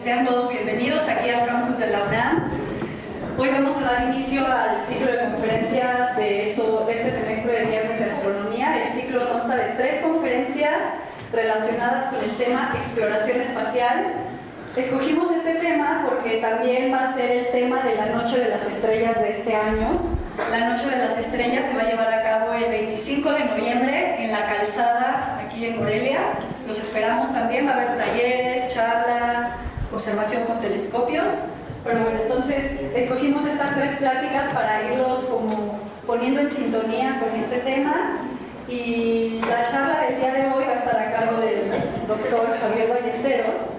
Sean todos bienvenidos aquí al campus de la UNAM. Hoy vamos a dar inicio al ciclo de conferencias de este semestre de Viernes de Astronomía. El ciclo consta de 3 conferencias relacionadas con el tema exploración espacial. Escogimos este tema porque también va a ser el tema de la Noche de las Estrellas de este año. La Noche de las Estrellas se va a llevar a cabo el 25 de noviembre en la Calzada, aquí en Morelia. Los esperamos también, va a haber talleres, charlas, observación con telescopios. Pero bueno, entonces escogimos estas 3 pláticas para irlos como poniendo en sintonía con este tema. Y la charla del día de hoy va a estar a cargo del doctor Javier Ballesteros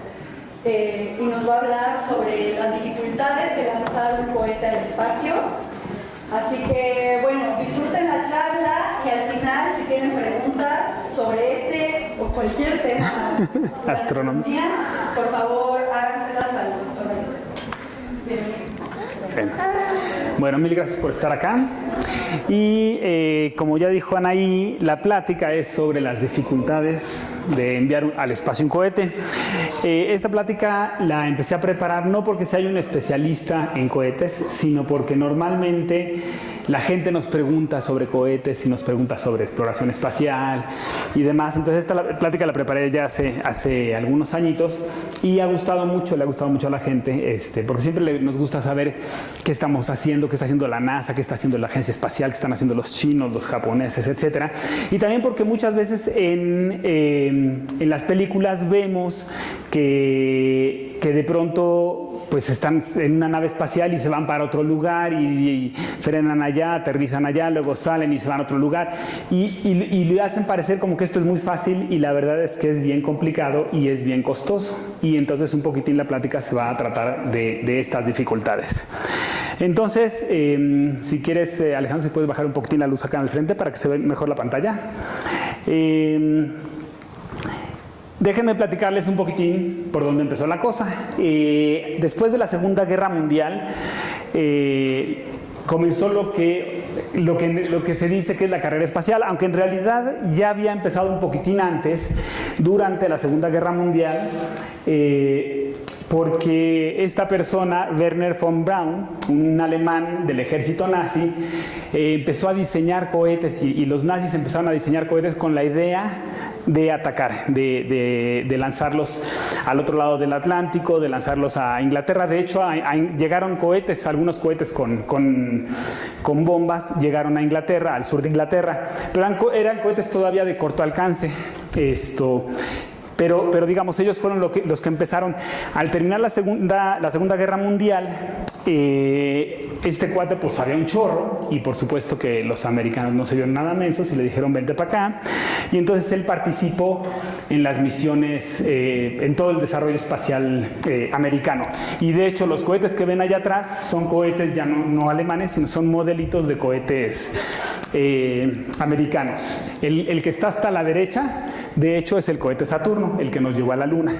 y nos va a hablar sobre las dificultades de lanzar un cohete al espacio. Así que, bueno, disfruten la charla y al final, si tienen preguntas sobre este o cualquier tema de astronomía, por favor, háganselas al doctor Ballesteros. Bienvenido. Bueno, mil gracias por estar acá. Y como ya dijo Anaí, la plática es sobre las dificultades de enviar al espacio un cohete. Esta plática la empecé a preparar no porque sea un especialista en cohetes, sino porque normalmente la gente nos pregunta sobre cohetes y nos pregunta sobre exploración espacial y demás. Entonces esta plática la preparé ya hace algunos añitos y le ha gustado mucho a la gente, porque siempre nos gusta saber qué estamos haciendo, qué está haciendo la NASA, qué está haciendo la Agencia Espacial, qué están haciendo los chinos, los japoneses, etcétera. Y también porque muchas veces en las películas vemos que de pronto pues están en una nave espacial y se van para otro lugar y frenan allá, aterrizan allá, luego salen y se van a otro lugar y le hacen parecer como que esto es muy fácil y la verdad es que es bien complicado y es bien costoso. Y entonces un poquitín la plática se va a tratar de estas dificultades. Entonces, si quieres, Alejandro, si puedes bajar un poquitín la luz acá en el frente para que se vea mejor la pantalla. Déjenme platicarles un poquitín por dónde empezó la cosa. Después de la Segunda Guerra Mundial, comenzó lo que se dice que es la carrera espacial, aunque en realidad ya había empezado un poquitín antes, durante la Segunda Guerra Mundial, porque esta persona, Wernher von Braun, un alemán del ejército nazi, empezó a diseñar cohetes y los nazis empezaron a diseñar cohetes con la idea de atacar, de lanzarlos al otro lado del Atlántico, de lanzarlos a Inglaterra. De hecho, llegaron cohetes, algunos cohetes con bombas, llegaron a Inglaterra, al sur de Inglaterra, pero eran cohetes todavía de corto alcance. Pero digamos, ellos fueron los que empezaron. Al terminar la Segunda Guerra Mundial, este cuate pues sabía un chorro y por supuesto que los americanos no se vieron nada mensos y le dijeron vente para acá. Y entonces él participó en las misiones, en todo el desarrollo espacial americano. Y de hecho los cohetes que ven allá atrás son cohetes ya no alemanes, sino son modelitos de cohetes americanos. El que está hasta la derecha, de hecho, es el cohete Saturno, el que nos llevó a la Luna.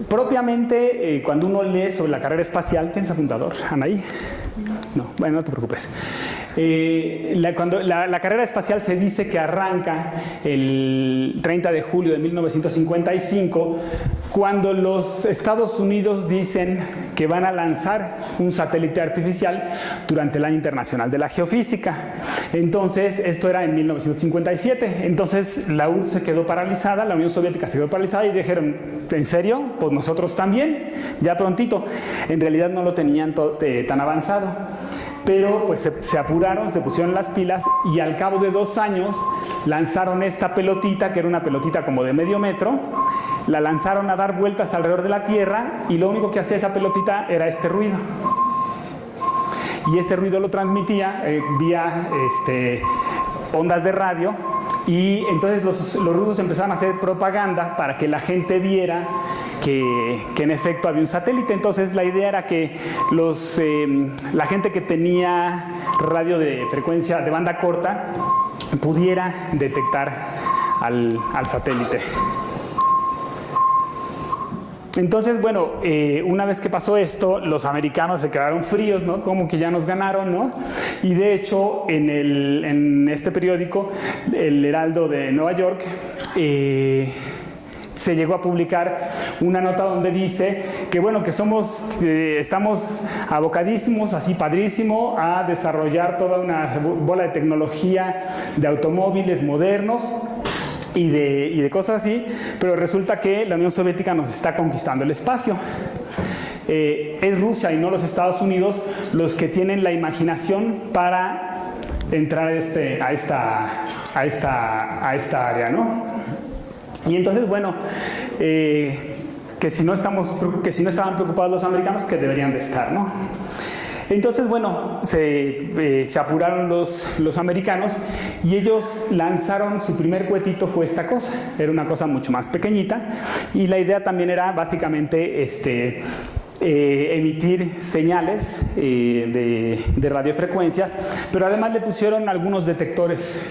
Propiamente, cuando uno lee sobre la carrera espacial, ¿tienes apuntador, Anaí? No, bueno, no te preocupes. Cuando la carrera espacial se dice que arranca el 30 de julio de 1955, cuando los Estados Unidos dicen que van a lanzar un satélite artificial durante el Año Internacional de la Geofísica. Entonces, esto era en 1957. Entonces, la URSS se quedó paralizada, la Unión Soviética se quedó paralizada y dijeron, ¿en serio? Pues nosotros también, ya prontito. En realidad no lo tenían tan avanzado. Pero pues se apuraron, se pusieron las pilas y al cabo de 2 años lanzaron esta pelotita, que era una pelotita como de medio metro, la lanzaron a dar vueltas alrededor de la Tierra y lo único que hacía esa pelotita era este ruido. Y ese ruido lo transmitía vía ondas de radio y entonces los rusos empezaron a hacer propaganda para que la gente viera que en efecto había un satélite. Entonces la idea era que la gente que tenía radio de frecuencia de banda corta pudiera detectar al satélite. Entonces, bueno, una vez que pasó esto, los americanos se quedaron fríos, ¿no? Como que ya nos ganaron, ¿no? Y de hecho, en este periódico, El Heraldo de Nueva York, se llegó a publicar una nota donde dice que bueno, que estamos abocadísimos, así padrísimo, a desarrollar toda una bola de tecnología de automóviles modernos y de cosas así, pero resulta que la Unión Soviética nos está conquistando el espacio. Es Rusia y no los Estados Unidos los que tienen la imaginación para entrar a esta área, ¿no? Y entonces, bueno, que si no estaban preocupados los americanos, que deberían de estar, ¿no? Entonces, bueno, se apuraron los americanos y ellos lanzaron, su primer cohetito fue esta cosa, era una cosa mucho más pequeñita, y la idea también era básicamente emitir señales de radiofrecuencias, pero además le pusieron unos detectores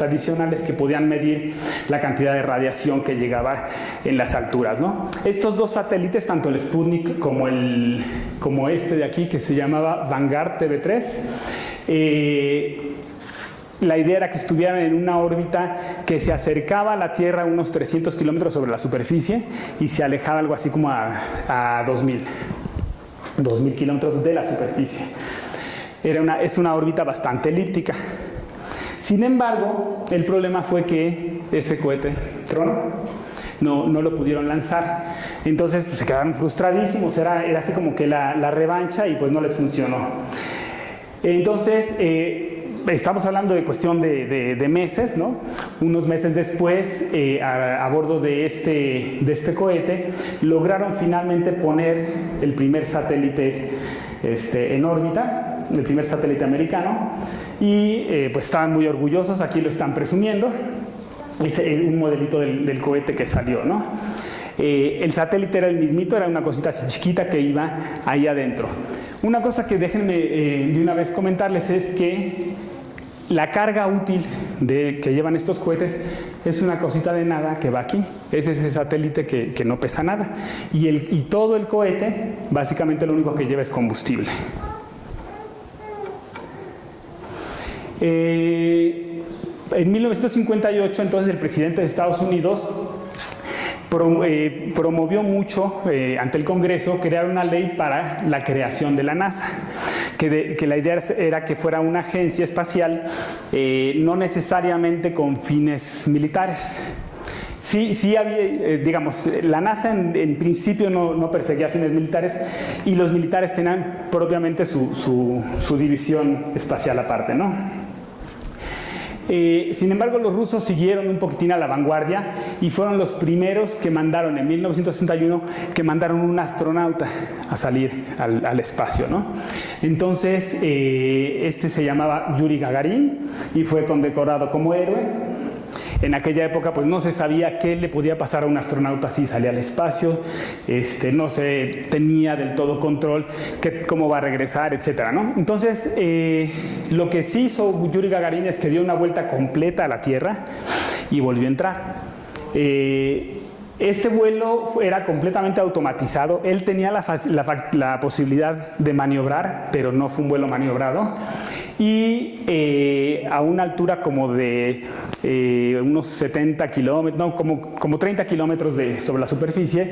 adicionales que podían medir la cantidad de radiación que llegaba en las alturas, ¿no? Estos dos satélites, tanto el Sputnik como este de aquí, que se llamaba Vanguard TV3, la idea era que estuvieran en una órbita que se acercaba a la Tierra a unos 300 kilómetros sobre la superficie y se alejaba algo así como a 2000 kilómetros de la superficie. Es una órbita bastante elíptica. Sin embargo, el problema fue que ese cohete tronó, no lo pudieron lanzar. Entonces pues, se quedaron frustradísimos, era así como que la revancha, y pues no les funcionó. Entonces, estamos hablando de cuestión de meses, ¿no? Unos meses después, a bordo de este cohete, lograron finalmente poner el primer satélite en órbita, el primer satélite americano, y pues estaban muy orgullosos, aquí lo están presumiendo, es un modelito del cohete que salió, ¿no? El satélite era el mismito, era una cosita así chiquita que iba ahí adentro. Una cosa que déjenme de una vez comentarles es que la carga útil que llevan estos cohetes es una cosita de nada que va aquí. Es ese satélite que no pesa nada. Y todo el cohete, básicamente lo único que lleva es combustible. En 1958, entonces, el presidente de Estados Unidos promovió mucho ante el Congreso crear una ley para la creación de la NASA, que la idea era que fuera una agencia espacial no necesariamente con fines militares. Sí había, digamos, la NASA en principio no perseguía fines militares, y los militares tenían propiamente su división espacial aparte, ¿no? Sin embargo, los rusos siguieron un poquitín a la vanguardia y fueron los primeros que mandaron, en 1961, que mandaron un astronauta a salir al espacio, ¿no? Entonces, se llamaba Yuri Gagarin y fue condecorado como héroe. En aquella época pues no se sabía qué le podía pasar a un astronauta si salía al espacio, no se tenía del todo control cómo va a regresar, etcétera, ¿no? Entonces, lo que sí hizo Yuri Gagarin es que dio una vuelta completa a la Tierra y volvió a entrar. Este vuelo era completamente automatizado. Él tenía la posibilidad de maniobrar, pero no fue un vuelo maniobrado. Y a una altura como de unos 70 kilómetros, no, como 30 kilómetros sobre la superficie,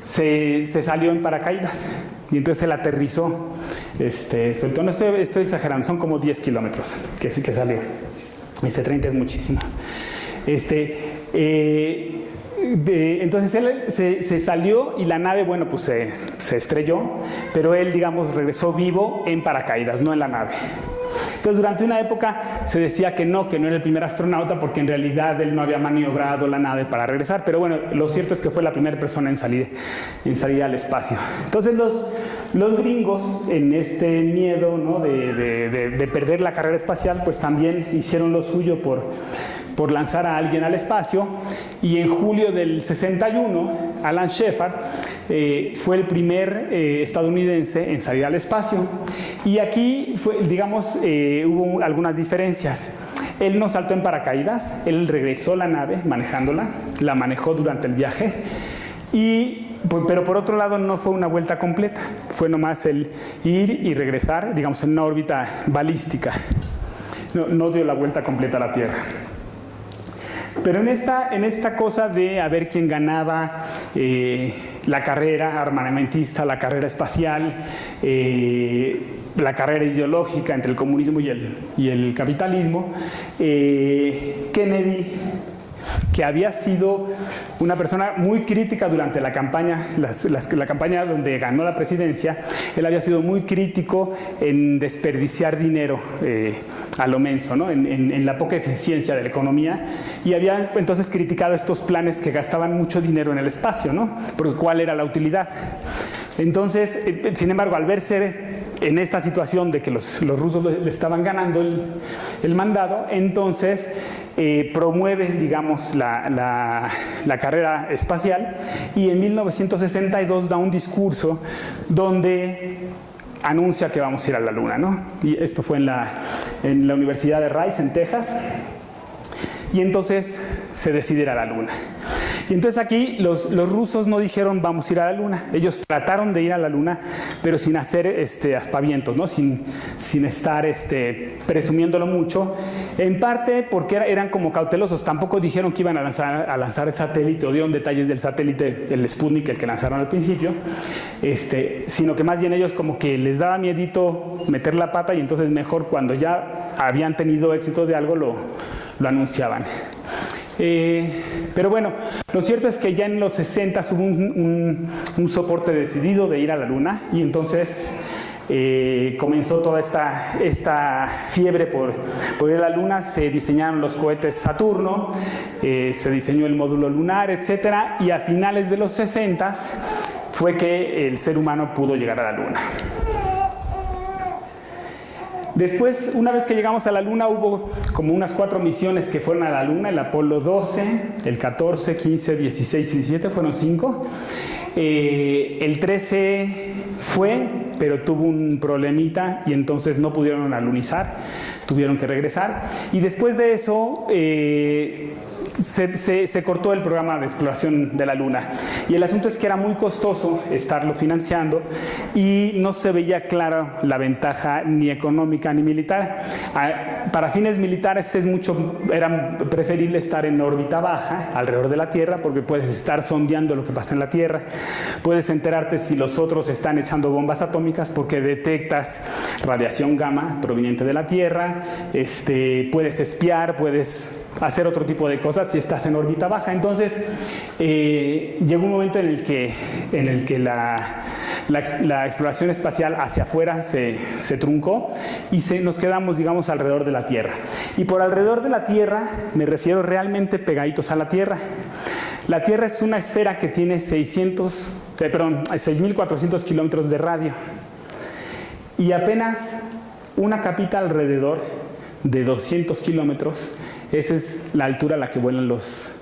se salió en paracaídas. Y entonces él aterrizó. No estoy exagerando, son como 10 kilómetros que salió. 30 es muchísimo. Entonces él se salió y la nave, bueno, pues se estrelló, pero él, digamos, regresó vivo en paracaídas, no en la nave. Entonces, durante una época se decía que no era el primer astronauta, porque en realidad él no había maniobrado la nave para regresar, pero bueno, lo cierto es que fue la primera persona en salir al espacio. Entonces, los gringos, en este miedo, ¿no?, de perder la carrera espacial, pues también hicieron lo suyo por lanzar a alguien al espacio, y en julio del 61, Alan Shepard fue el primer estadounidense en salir al espacio. Y aquí, hubo algunas diferencias. Él no saltó en paracaídas, él regresó la nave manejándola, la manejó durante el viaje, pero por otro lado no fue una vuelta completa, fue nomás el ir y regresar, digamos, en una órbita balística. No dio la vuelta completa a la Tierra. Pero en esta cosa de a ver quién ganaba la carrera armamentista, la carrera espacial, la carrera ideológica entre el comunismo y el capitalismo, Kennedy, que había sido una persona muy crítica durante la campaña, la campaña donde ganó la presidencia, él había sido muy crítico en desperdiciar dinero a lo menso, ¿no? en la poca eficiencia de la economía, y había entonces criticado estos planes que gastaban mucho dinero en el espacio, ¿no? Porque ¿cuál era la utilidad? Entonces, sin embargo, al verse en esta situación de que los rusos le estaban ganando el mandado, entonces promueve, digamos, la carrera espacial, y en 1962 da un discurso donde anuncia que vamos a ir a la Luna, ¿no? Y esto fue en la Universidad de Rice, en Texas, y entonces se decide ir a la Luna. Y entonces aquí los rusos no dijeron vamos a ir a la Luna. Ellos trataron de ir a la Luna, pero sin hacer aspavientos, ¿no? Sin estar presumiéndolo mucho. En parte porque eran como cautelosos. Tampoco dijeron que iban a lanzar el satélite, o dieron detalles del satélite, el Sputnik, el que lanzaron al principio, sino que más bien ellos como que les daba miedito meter la pata, y entonces mejor cuando ya habían tenido éxito de algo lo anunciaban. Pero bueno, lo cierto es que ya en los 60 hubo un soporte decidido de ir a la Luna, y entonces comenzó toda esta fiebre por ir a la Luna. Se diseñaron los cohetes Saturno, se diseñó el módulo lunar, etcétera, y a finales de los 60 fue que el ser humano pudo llegar a la Luna. Después, una vez que llegamos a la Luna, hubo como unas 4 misiones que fueron a la Luna: el Apolo 12, el 14, 15, 16 y 17, fueron 5. El 13 fue, pero tuvo un problemita y entonces no pudieron alunizar, tuvieron que regresar. Y después de eso se cortó el programa de exploración de la Luna, y el asunto es que era muy costoso estarlo financiando y no se veía clara la ventaja ni económica ni militar. Para fines militares era preferible estar en órbita baja alrededor de la Tierra, porque puedes estar sondeando lo que pasa en la Tierra, puedes enterarte si los otros están echando bombas atómicas porque detectas radiación gamma proveniente de la Tierra, puedes espiar, puedes hacer otro tipo de cosas si estás en órbita baja. Entonces llegó un momento en el que la exploración espacial hacia afuera se truncó, y nos quedamos, digamos, alrededor de la Tierra. Y por alrededor de la Tierra me refiero realmente pegaditos a la Tierra. La Tierra es una esfera que tiene 6.400 kilómetros de radio, y apenas una capita alrededor de 200 kilómetros. Esa es la altura a la que vuelan los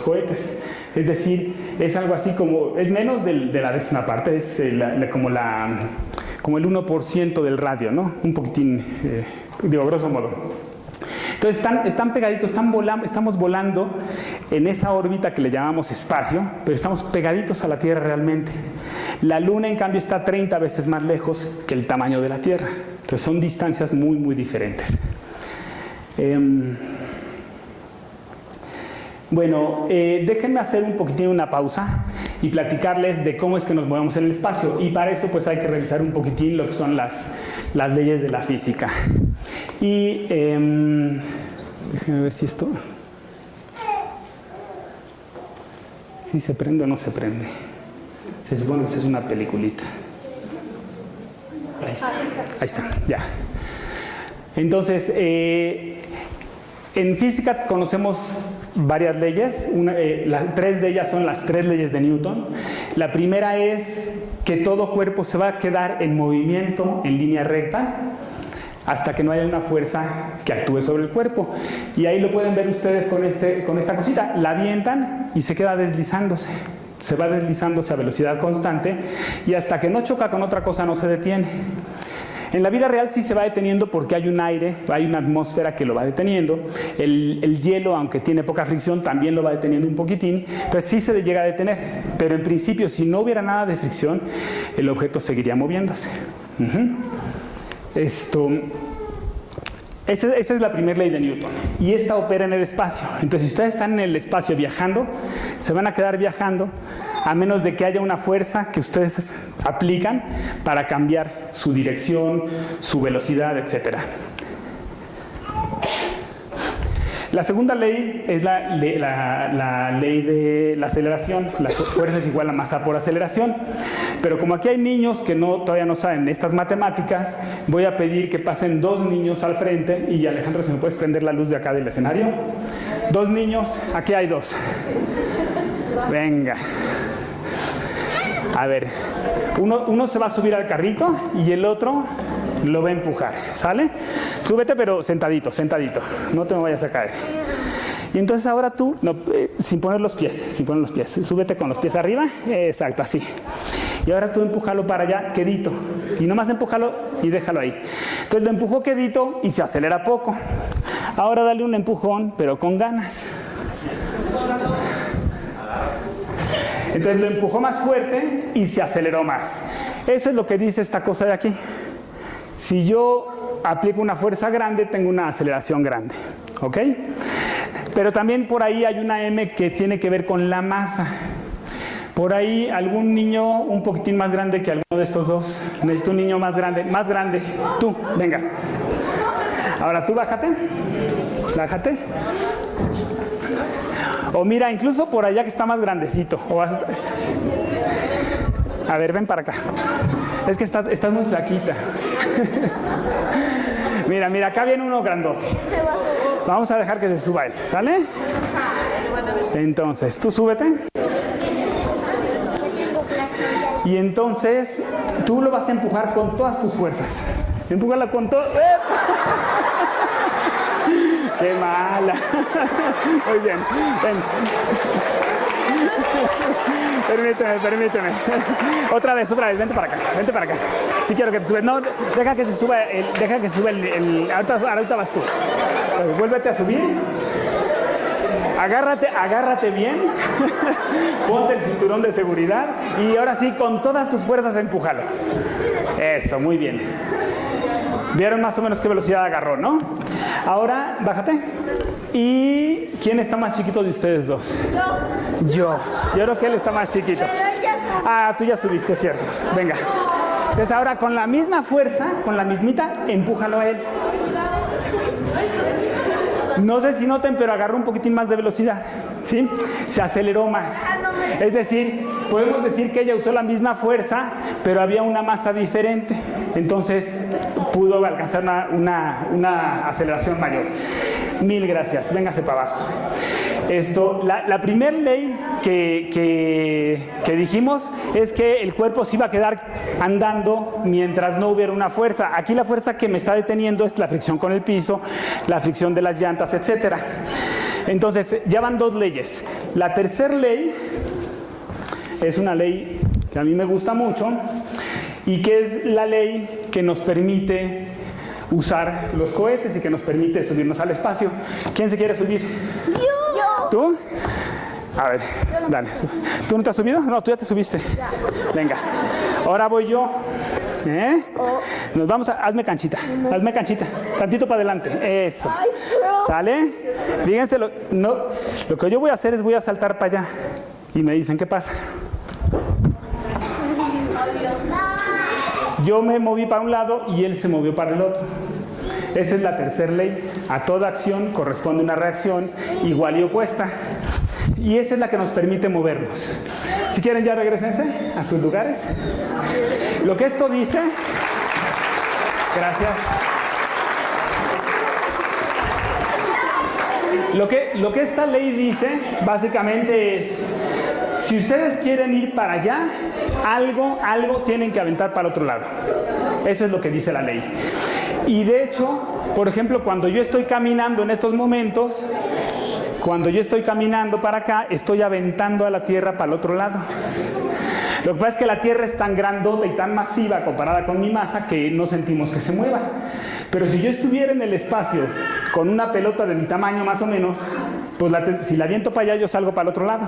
cohetes. Es decir, es algo así como, es menos de la décima parte, es como el 1% del radio, ¿no? Un poquitín, grosso modo. Entonces están pegaditos, estamos volando en esa órbita que le llamamos espacio, pero estamos pegaditos a la Tierra realmente. La Luna, en cambio, está 30 veces más lejos que el tamaño de la Tierra. Entonces son distancias muy, muy diferentes. Bueno, déjenme hacer un poquitín una pausa y platicarles de cómo es que nos movemos en el espacio, y para eso pues hay que revisar un poquitín lo que son las leyes de la física. Y déjenme ver si esto si se prende o no se prende. Se supone que es una peliculita. Ahí está, ya. Entonces, en física conocemos varias leyes. 3 de ellas son las 3 leyes de Newton. La primera es que todo cuerpo se va a quedar en movimiento en línea recta hasta que no haya una fuerza que actúe sobre el cuerpo. Y ahí lo pueden ver ustedes con esta cosita. La avientan y se queda deslizándose. Se va deslizándose a velocidad constante, y hasta que no choca con otra cosa no se detiene. En la vida real sí se va deteniendo porque hay un aire, hay una atmósfera que lo va deteniendo. El hielo, aunque tiene poca fricción, también lo va deteniendo un poquitín. Entonces sí se llega a detener, pero en principio, si no hubiera nada de fricción, el objeto seguiría moviéndose. Esa es la primera ley de Newton. Y esta opera en el espacio. Entonces, si ustedes están en el espacio viajando, se van a quedar viajando a menos de que haya una fuerza que ustedes aplican para cambiar su dirección, su velocidad, etc. La segunda ley es la ley de la aceleración. La fuerza es igual a masa por aceleración. Pero como aquí hay niños que todavía no saben estas matemáticas, voy a pedir que pasen 2 niños al frente. Y Alejandro, si me puedes prender la luz de acá del escenario. 2 niños, aquí hay 2. Venga. A ver, uno se va a subir al carrito y el otro lo va a empujar, ¿sale? Súbete, pero sentadito, sentadito, no te me vayas a caer. Y entonces ahora tú, sin poner los pies, súbete con los pies arriba, exacto, así. Y ahora tú empújalo para allá, quedito. Y nomás empújalo y déjalo ahí. Entonces lo empujó quedito y se acelera poco. Ahora dale un empujón, pero con ganas. Entonces lo empujó más fuerte y se aceleró más. Eso es lo que dice esta cosa de aquí. Si yo aplico una fuerza grande, tengo una aceleración grande. ¿Ok? Pero también por ahí hay una M que tiene que ver con la masa. Por ahí algún niño un poquitín más grande que alguno de estos dos. Necesito un niño más grande. Más grande. Tú, venga. Ahora tú bájate. Bájate. O mira, incluso por allá que está más grandecito. A ver, ven para acá. Es que estás muy flaquita. Mira, acá viene uno grandote. Vamos a dejar que se suba él, ¿sale? Entonces, tú súbete. Y entonces, tú lo vas a empujar con todas tus fuerzas. Empújala con todo. ¡Qué mala! Muy bien. Ven. Permíteme. Otra vez. Vente para acá. Sí quiero que te subas. No, deja que se suba el ahorita vas tú. Pues, vuélvete a subir. Agárrate bien. Ponte el cinturón de seguridad. Y ahora sí, con todas tus fuerzas, empújalo. Eso, muy bien. Vieron más o menos qué velocidad agarró, ¿no? Ahora, bájate. ¿Y quién está más chiquito de ustedes dos? Yo creo que él está más chiquito. Tú ya subiste, es cierto. Venga. Entonces ahora con la misma fuerza, con la mismita, empújalo a él. No sé si noten, pero agarró un poquitín más de velocidad. ¿Sí? Se aceleró más. Es decir, podemos decir que ella usó la misma fuerza, pero había una masa diferente. Entonces pudo alcanzar una aceleración mayor. Mil gracias. Véngase para abajo. La primera ley que dijimos es que el cuerpo se iba a quedar andando mientras no hubiera una fuerza. Aquí la fuerza que me está deteniendo es la fricción con el piso, la fricción de las llantas, etcétera. Entonces, ya van 2 leyes. La tercera ley es una ley que a mí me gusta mucho y que es la ley que nos permite usar los cohetes y que nos permite subirnos al espacio. ¿Quién se quiere subir? Yo. ¿Tú? A ver, dale. ¿Tú no te has subido? No, tú ya te subiste. Venga. Ahora voy yo. Nos vamos hazme canchita. Tantito para adelante. Eso. ¿Sale? Fíjense, lo que yo voy a hacer es voy a saltar para allá. Y me dicen, ¿qué pasa? Yo me moví para un lado y él se movió para el otro. Esa es la tercera ley. A toda acción corresponde una reacción igual y opuesta. Y esa es la que nos permite movernos. Si quieren ya regrésense a sus lugares. Lo que esto dice... Gracias. Lo que esta ley dice básicamente es, si ustedes quieren ir para allá, algo tienen que aventar para el otro lado. Eso es lo que dice la ley. Y de hecho, por ejemplo, cuando yo estoy caminando en estos momentos, cuando yo estoy caminando para acá, estoy aventando a la Tierra para el otro lado. Lo que pasa es que la Tierra es tan grandota y tan masiva comparada con mi masa que no sentimos que se mueva. Pero si yo estuviera en el espacio con una pelota de mi tamaño más o menos, pues si la aviento para allá, yo salgo para el otro lado.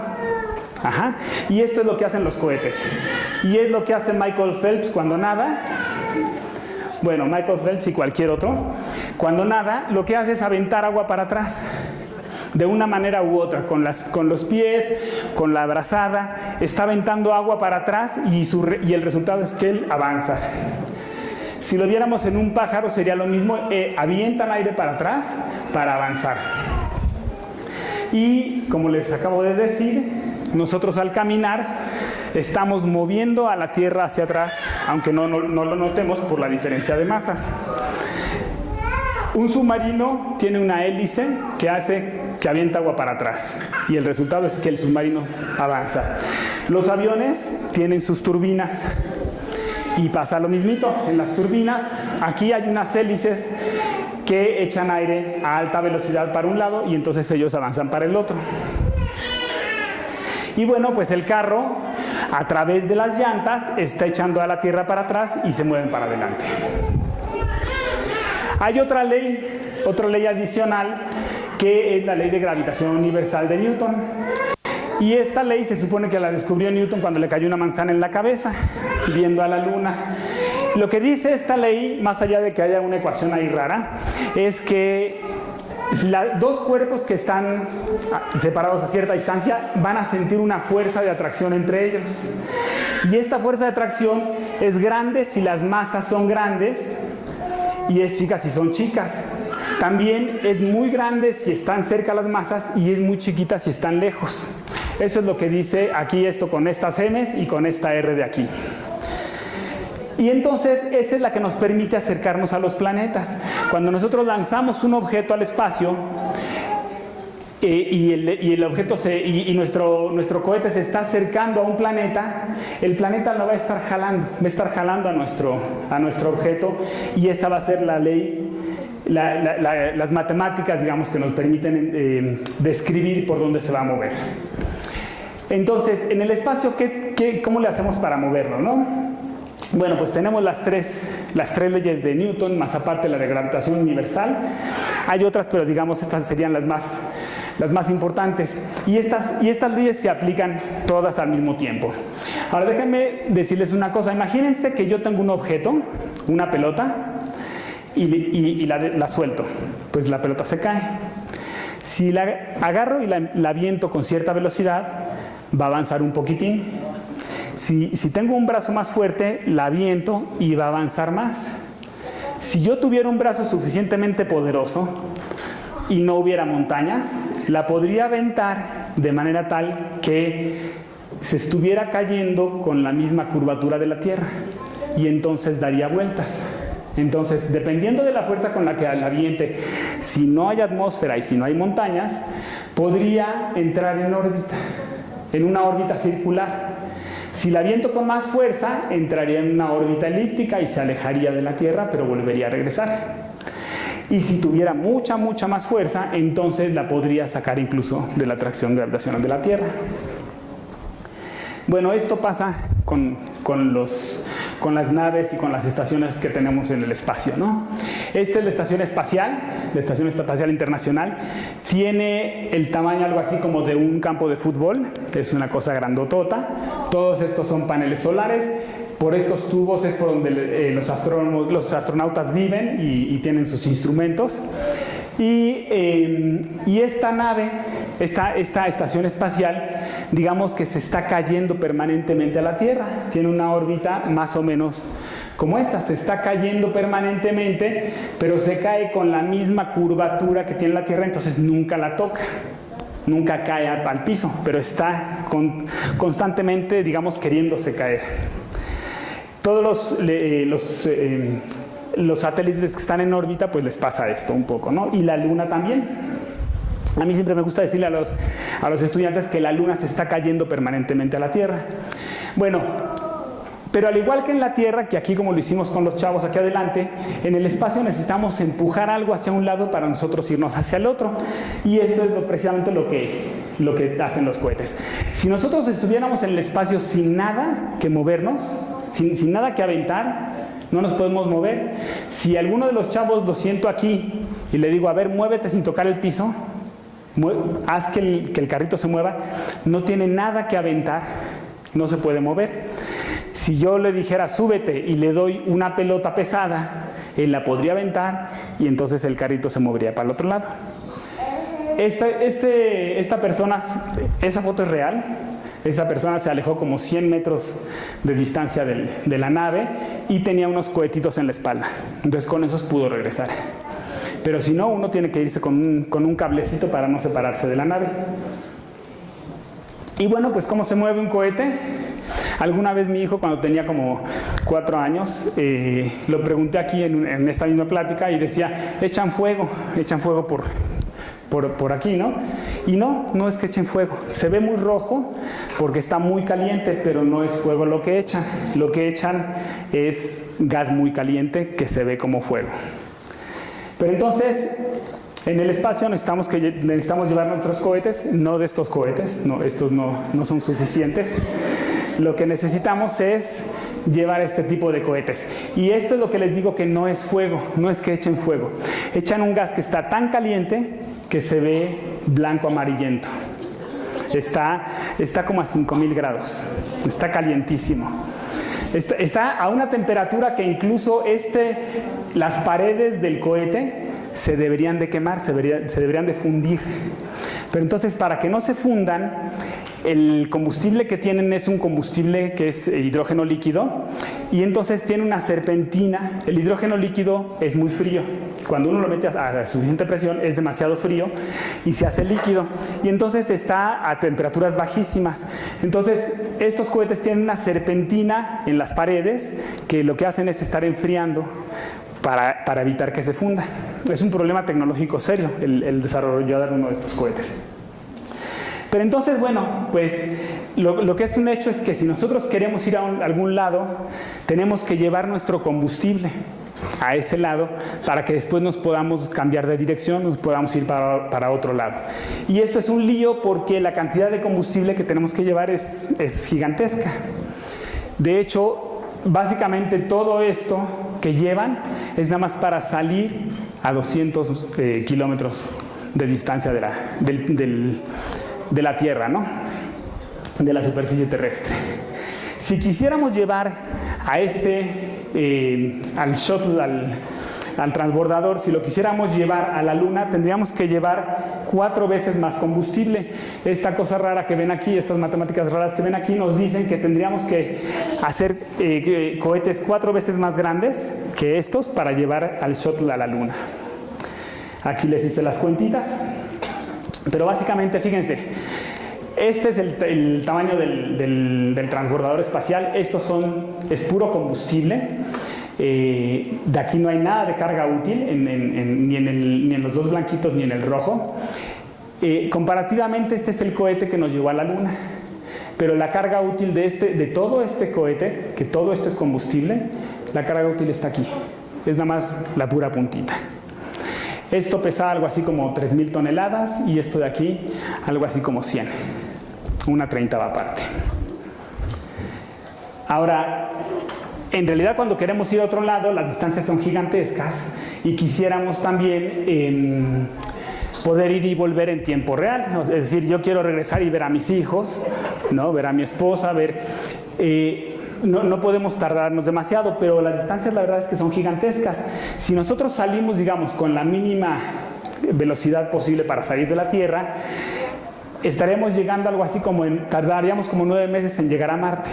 Ajá. Y esto es lo que hacen los cohetes. Y es lo que hace Michael Phelps cuando nada. Bueno, Michael Phelps y cualquier otro. cuando nada, lo que hace es aventar agua para atrás. De una manera u otra, con los pies, con la brazada, está aventando agua para atrás y el resultado es que él avanza. Si lo viéramos en un pájaro sería lo mismo, avientan aire para atrás para avanzar. Y como les acabo de decir, nosotros al caminar estamos moviendo a la Tierra hacia atrás, aunque no lo notemos por la diferencia de masas. Un submarino tiene una hélice que hace que avienta agua para atrás y el resultado es que el submarino avanza. Los aviones tienen sus turbinas y pasa lo mismito. En las turbinas aquí hay unas hélices que echan aire a alta velocidad para un lado y entonces ellos avanzan para el otro. Y bueno, pues el carro a través de las llantas está echando a la Tierra para atrás y se mueven para adelante. Hay otra ley adicional que es la ley de gravitación universal de Newton. Y esta ley se supone que la descubrió Newton cuando le cayó una manzana en la cabeza, viendo a la luna. Lo que dice esta ley, más allá de que haya una ecuación ahí rara, es que dos cuerpos que están separados a cierta distancia van a sentir una fuerza de atracción entre ellos. Y esta fuerza de atracción es grande si las masas son grandes y es chica si son chicas. También es muy grande si están cerca las masas y es muy chiquita si están lejos. Eso es lo que dice aquí esto con estas M's y con esta R de aquí. Y entonces esa es la que nos permite acercarnos a los planetas. Cuando nosotros lanzamos un objeto al espacio y el objeto nuestro cohete se está acercando a un planeta, el planeta lo va a estar jalando a nuestro objeto y esa va a ser la ley. Las matemáticas, digamos, que nos permiten describir por dónde se va a mover. Entonces, en el espacio, ¿cómo le hacemos para moverlo, no? Bueno, pues tenemos las tres leyes de Newton, más aparte la de gravitación universal. Hay otras, pero digamos, estas serían las más importantes. Y estas leyes se aplican todas al mismo tiempo. Ahora, déjenme decirles una cosa. Imagínense que yo tengo un objeto, una pelota, y la suelto, pues la pelota se cae. Si la agarro y la aviento con cierta velocidad, va a avanzar un poquitín. Si tengo un brazo más fuerte, la aviento y va a avanzar más. Si yo tuviera un brazo suficientemente poderoso y no hubiera montañas, la podría aventar de manera tal que se estuviera cayendo con la misma curvatura de la Tierra y entonces daría vueltas. Entonces, dependiendo de la fuerza con la que la aviente, si no hay atmósfera y si no hay montañas, podría entrar en una órbita circular. Si la aviento con más fuerza, entraría en una órbita elíptica y se alejaría de la Tierra, pero volvería a regresar. Y si tuviera mucha más fuerza, entonces la podría sacar incluso de la atracción gravitacional de la Tierra. Bueno, esto pasa con las naves y con las estaciones que tenemos en el espacio, ¿no? Esta es la Estación Espacial Internacional. Tiene el tamaño algo así como de un campo de fútbol. Es una cosa grandotota. Todos estos son paneles solares. Por estos tubos es por donde los astronautas viven y tienen sus instrumentos. Y esta nave, esta estación espacial, digamos que se está cayendo permanentemente a la Tierra. Tiene una órbita más o menos como esta. Se está cayendo permanentemente, pero se cae con la misma curvatura que tiene la Tierra, entonces nunca la toca. Nunca cae al piso, pero está constantemente, digamos, queriéndose caer. Todos los satélites que están en órbita, pues les pasa esto un poco, ¿no? Y la Luna también. A mí siempre me gusta decirle a los estudiantes que la Luna se está cayendo permanentemente a la Tierra. Bueno, pero al igual que en la Tierra, que aquí como lo hicimos con los chavos aquí adelante, en el espacio necesitamos empujar algo hacia un lado para nosotros irnos hacia el otro. Y esto es precisamente lo que hacen los cohetes. Si nosotros estuviéramos en el espacio sin nada que movernos, sin nada que aventar, no nos podemos mover. Si alguno de los chavos lo siento aquí y le digo, a ver, muévete sin tocar el piso, haz que el carrito se mueva, no tiene nada que aventar, no se puede mover. Si yo le dijera, súbete, y le doy una pelota pesada, él la podría aventar y entonces el carrito se movería para el otro lado. Esta persona, esa foto es real. Esa persona se alejó como 100 metros de distancia de la nave y tenía unos cohetitos en la espalda. Entonces con esos pudo regresar. Pero si no, uno tiene que irse con un cablecito para no separarse de la nave. Y bueno, pues ¿cómo se mueve un cohete? Alguna vez mi hijo, cuando tenía como 4 años, lo pregunté aquí en esta misma plática y decía, echan fuego por aquí, ¿no? Y no es que echen fuego. Se ve muy rojo porque está muy caliente, pero no es fuego lo que echan. Lo que echan es gas muy caliente que se ve como fuego. Pero entonces, en el espacio necesitamos llevar nuestros cohetes, no de estos cohetes, no, estos no son suficientes. Lo que necesitamos es llevar este tipo de cohetes. Y esto es lo que les digo que no es fuego, no es que echen fuego. Echan un gas que está tan caliente que se ve blanco amarillento. Está como a 5000 grados. Está calientísimo. Está a una temperatura que incluso las paredes del cohete se deberían de quemar, se deberían de fundir. Pero entonces, para que no se fundan, el combustible que tienen es un combustible que es hidrógeno líquido y entonces tiene una serpentina. El hidrógeno líquido es muy frío. Cuando uno lo mete a suficiente presión es demasiado frío y se hace líquido. Y entonces está a temperaturas bajísimas. Entonces estos cohetes tienen una serpentina en las paredes que lo que hacen es estar enfriando para evitar que se funda. Es un problema tecnológico serio el desarrollar uno de estos cohetes. Pero entonces, bueno, pues lo que es un hecho es que si nosotros queremos ir a algún lado, tenemos que llevar nuestro combustible a ese lado para que después nos podamos cambiar de dirección, nos podamos ir para otro lado. Y esto es un lío porque la cantidad de combustible que tenemos que llevar es gigantesca. De hecho, básicamente todo esto que llevan es nada más para salir a 200 kilómetros de distancia de la Tierra, ¿no? De la superficie terrestre. Si quisiéramos llevar a al shuttle, al transbordador, si lo quisiéramos llevar a la Luna, tendríamos que llevar 4 veces más combustible. Esta cosa rara que ven aquí, estas matemáticas raras que ven aquí, nos dicen que tendríamos que hacer cohetes 4 veces más grandes que estos para llevar al shuttle a la Luna. Aquí les hice las cuentitas. Pero básicamente, fíjense, este es el tamaño del transbordador espacial. Es puro combustible. De aquí no hay nada de carga útil, ni en los dos blanquitos ni en el rojo. Comparativamente, este es el cohete que nos llevó a la Luna. Pero la carga útil de todo este cohete, que todo esto es combustible, la carga útil está aquí. Es nada más la pura puntita. Esto pesa algo así como 3000 toneladas y esto de aquí algo así como 100, una 30ª parte. Ahora, en realidad cuando queremos ir a otro lado, las distancias son gigantescas y quisiéramos también poder ir y volver en tiempo real. Es decir, yo quiero regresar y ver a mis hijos, ¿no? Ver a mi esposa, no podemos tardarnos demasiado, pero las distancias la verdad es que son gigantescas. Si nosotros salimos, digamos, con la mínima velocidad posible para salir de la Tierra, estaremos llegando algo así como tardaríamos como 9 meses en llegar a Marte.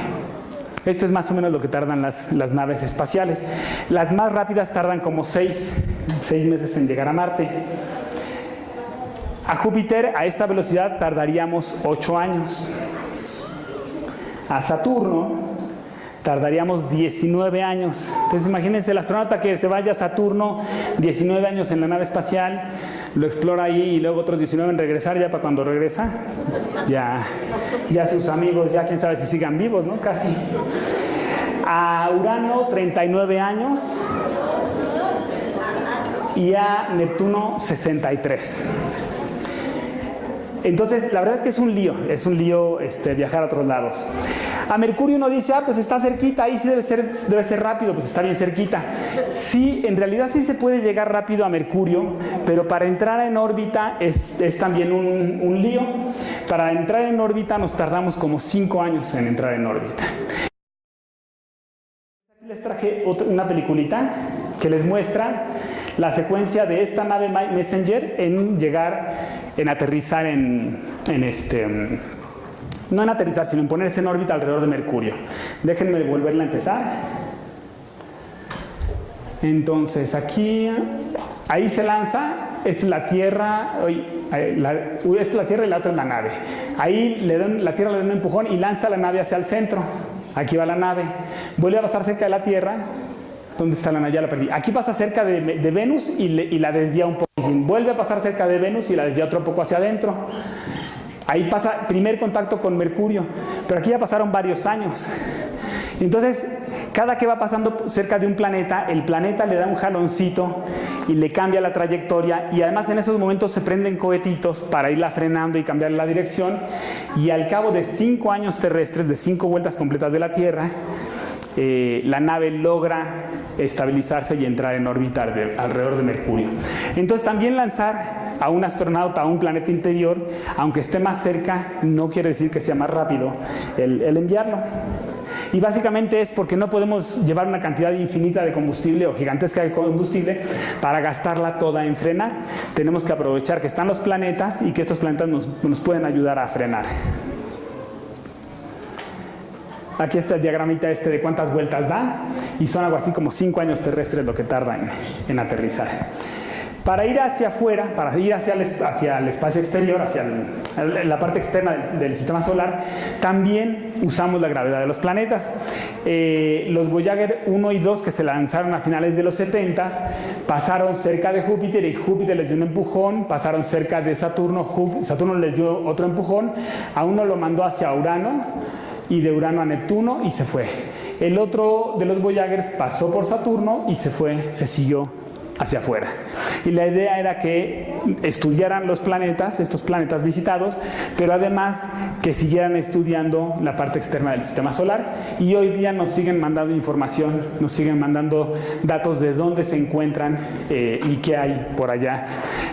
Esto es más o menos lo que tardan las naves espaciales. Las más rápidas tardan como 6 meses en llegar a Marte. A Júpiter, a esa velocidad, tardaríamos 8 años. A Saturno tardaríamos 19 años. Entonces imagínense el astronauta que se vaya a Saturno, 19 años en la nave espacial, lo explora ahí y luego otros 19 en regresar. Ya para cuando regresa, ya sus amigos, ya quién sabe si sigan vivos, ¿no? Casi. A Urano, 39 años. Y a Neptuno, 63. Entonces, la verdad es que es un lío viajar a otros lados. A Mercurio uno dice, pues está cerquita, ahí sí debe ser rápido, pues está bien cerquita. Sí, en realidad sí se puede llegar rápido a Mercurio, pero para entrar en órbita es también un lío. Para entrar en órbita nos tardamos como 5 años en entrar en órbita. Aquí les traje una peliculita que les muestra la secuencia de esta nave Messenger en aterrizar no en aterrizar, sino en ponerse en órbita alrededor de Mercurio. Déjenme volverla a empezar. Entonces ahí se lanza, esta es la Tierra, esta es la Tierra y la otra es la nave. Ahí la Tierra le da un empujón y lanza la nave hacia el centro. Aquí va la nave, vuelve a pasar cerca de la Tierra. ¿Dónde está la nave? Ya la perdí. Aquí pasa cerca de Venus y la desvía un poco. Vuelve a pasar cerca de Venus y la desvía otro poco hacia adentro. Ahí pasa primer contacto con Mercurio, pero aquí ya pasaron varios años. Entonces, cada que va pasando cerca de un planeta, el planeta le da un jaloncito y le cambia la trayectoria, y además en esos momentos se prenden cohetitos para irla frenando y cambiar la dirección, y al cabo de 5 años terrestres, de 5 vueltas completas de la Tierra, la nave logra estabilizarse y entrar en órbita alrededor de Mercurio. Entonces también lanzar a un astronauta a un planeta interior, aunque esté más cerca, no quiere decir que sea más rápido el enviarlo. Y básicamente es porque no podemos llevar una cantidad infinita de combustible o gigantesca de combustible para gastarla toda en frenar. Tenemos que aprovechar que están los planetas y que estos planetas nos pueden ayudar a frenar. Aquí está el diagramita de cuántas vueltas da, y son algo así como 5 años terrestres lo que tarda en aterrizar. Para ir hacia afuera, para ir hacia el espacio exterior, hacia la parte externa del sistema solar, también usamos la gravedad de los planetas. Los Voyager 1 y 2, que se lanzaron a finales de los 70s, pasaron cerca de Júpiter y Júpiter les dio un empujón, pasaron cerca de Saturno, Saturno les dio otro empujón, a uno lo mandó hacia Urano y de Urano a Neptuno y se fue. El otro de los Voyagers pasó por Saturno y se siguió hacia afuera. Y la idea era que estudiaran los planetas, estos planetas visitados, pero además que siguieran estudiando la parte externa del sistema solar, y hoy día nos siguen mandando información, nos siguen mandando datos de dónde se encuentran y qué hay por allá.